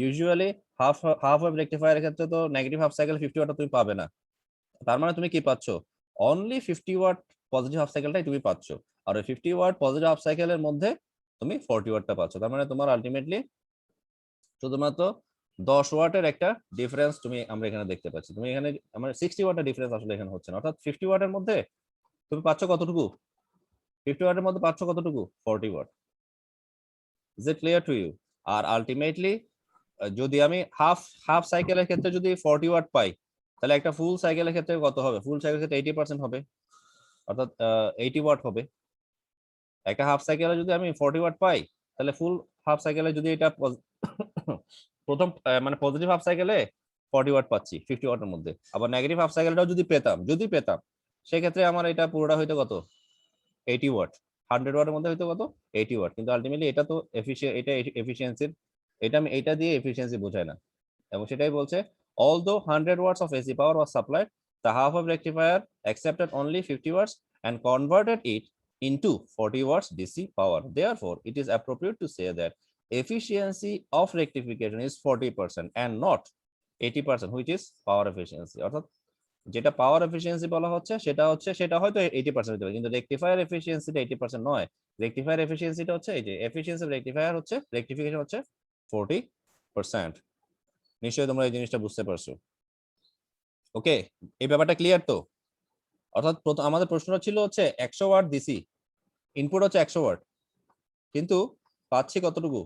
ইউজুয়ালি হাফ ওয়েভ রেকটিফায়ারের ক্ষেত্রে তো নেগেটিভ হাফ সাইকেল 50 ওয়াট তুমি পাবে না। তার মানে তুমি কি পাচ্ছ? অনলি 50 ওয়াট পজিটিভ হাফ সাইকেলটাই তুমি পাচ্ছ, আর ওই 50 ওয়াট পজিটিভ হাফ সাইকেলের মধ্যে তুমি 40 ওয়াটটা পাচ্ছ। তার মানে তোমার আলটিমেটলি শুধুমাত্র 10 ওয়াটের একটা ডিফারেন্স আমরা এখানে দেখতে পাচ্ছি। তুমি এখানে আমার 60 ওয়াটের ডিফারেন্স আসলে এখানে হচ্ছে না। অর্থাৎ 50 ওয়াটের মধ্যে তুমি পাচ্ছ কতটুকু? 50 ওয়াটের মধ্যে পাচ্ছ কতটুকু? 40 watt. Is it clear to you? আর আলটিমেটলি যদি আমি হাফ সাইকেলের ক্ষেত্রে যদি 40 ওয়াট পাই, তাহলে একটা ফুল সাইকেলের ক্ষেত্রে কত হবে? ফুল সাইকেলের ক্ষেত্রে 80% হবে, অর্থাৎ 80 ওয়াট হবে। একটা হাফ সাইকেলে যদি আমি 40 ওয়াট পাই, তাহলে ফুল হাফ সাইকেলে যদি এটা প্রথম মানে পজিটিভ হাফ সাইকেলে 40 ওয়াট পাচ্ছি 50 ওয়াটের মধ্যে, আবার নেগেটিভ হাফ সাইকেলটাও যদি পেতাম সেক্ষেত্রে আমার এটা পুরোটা হইতো কত? 80 ওয়াট। 100 ওয়াটের মধ্যে হইতো কত? 80 ওয়াট। কিন্তু আলটিমেটলি এটা তো এফিসিয়েন্সির, এটা দিয়ে এফিসিয়েন্সি বোঝায় না। এবং সেটাই বলছে, although 100 watts of AC power was supplied, the half wave rectifier accepted only 50 watts and converted it into 40 watts DC power. Therefore, it is appropriate to say that efficiency of rectification is 40% and not 80%, which is power efficiency. অর্থাৎ যেটা পাওয়ার এফিসিয়েন্সি বলা হচ্ছে সেটা হয়তো 80% হতে পারে, কিন্তু রেকটিফায়ার এফিসিয়েন্সিটা 80% নয়। রেকটিফায়ার এফিসিয়েন্সিটা হচ্ছে এই যে এফিসিয়েন্সি রেকটিফায়ার হচ্ছে, রেকটিফিকেশন হচ্ছে 40%। নিশ্চয়ই তোমরা এই জিনিসটা বুঝতে পারছো। ওকে, এই ব্যাপারটা ক্লিয়ার তো? অর্থাৎ আমাদের প্রশ্নটা ছিল হচ্ছে 100 ওয়াট দিছি, ইনপুট হচ্ছে 100 ওয়াট, কিন্তু পাচ্ছি কতটুকু?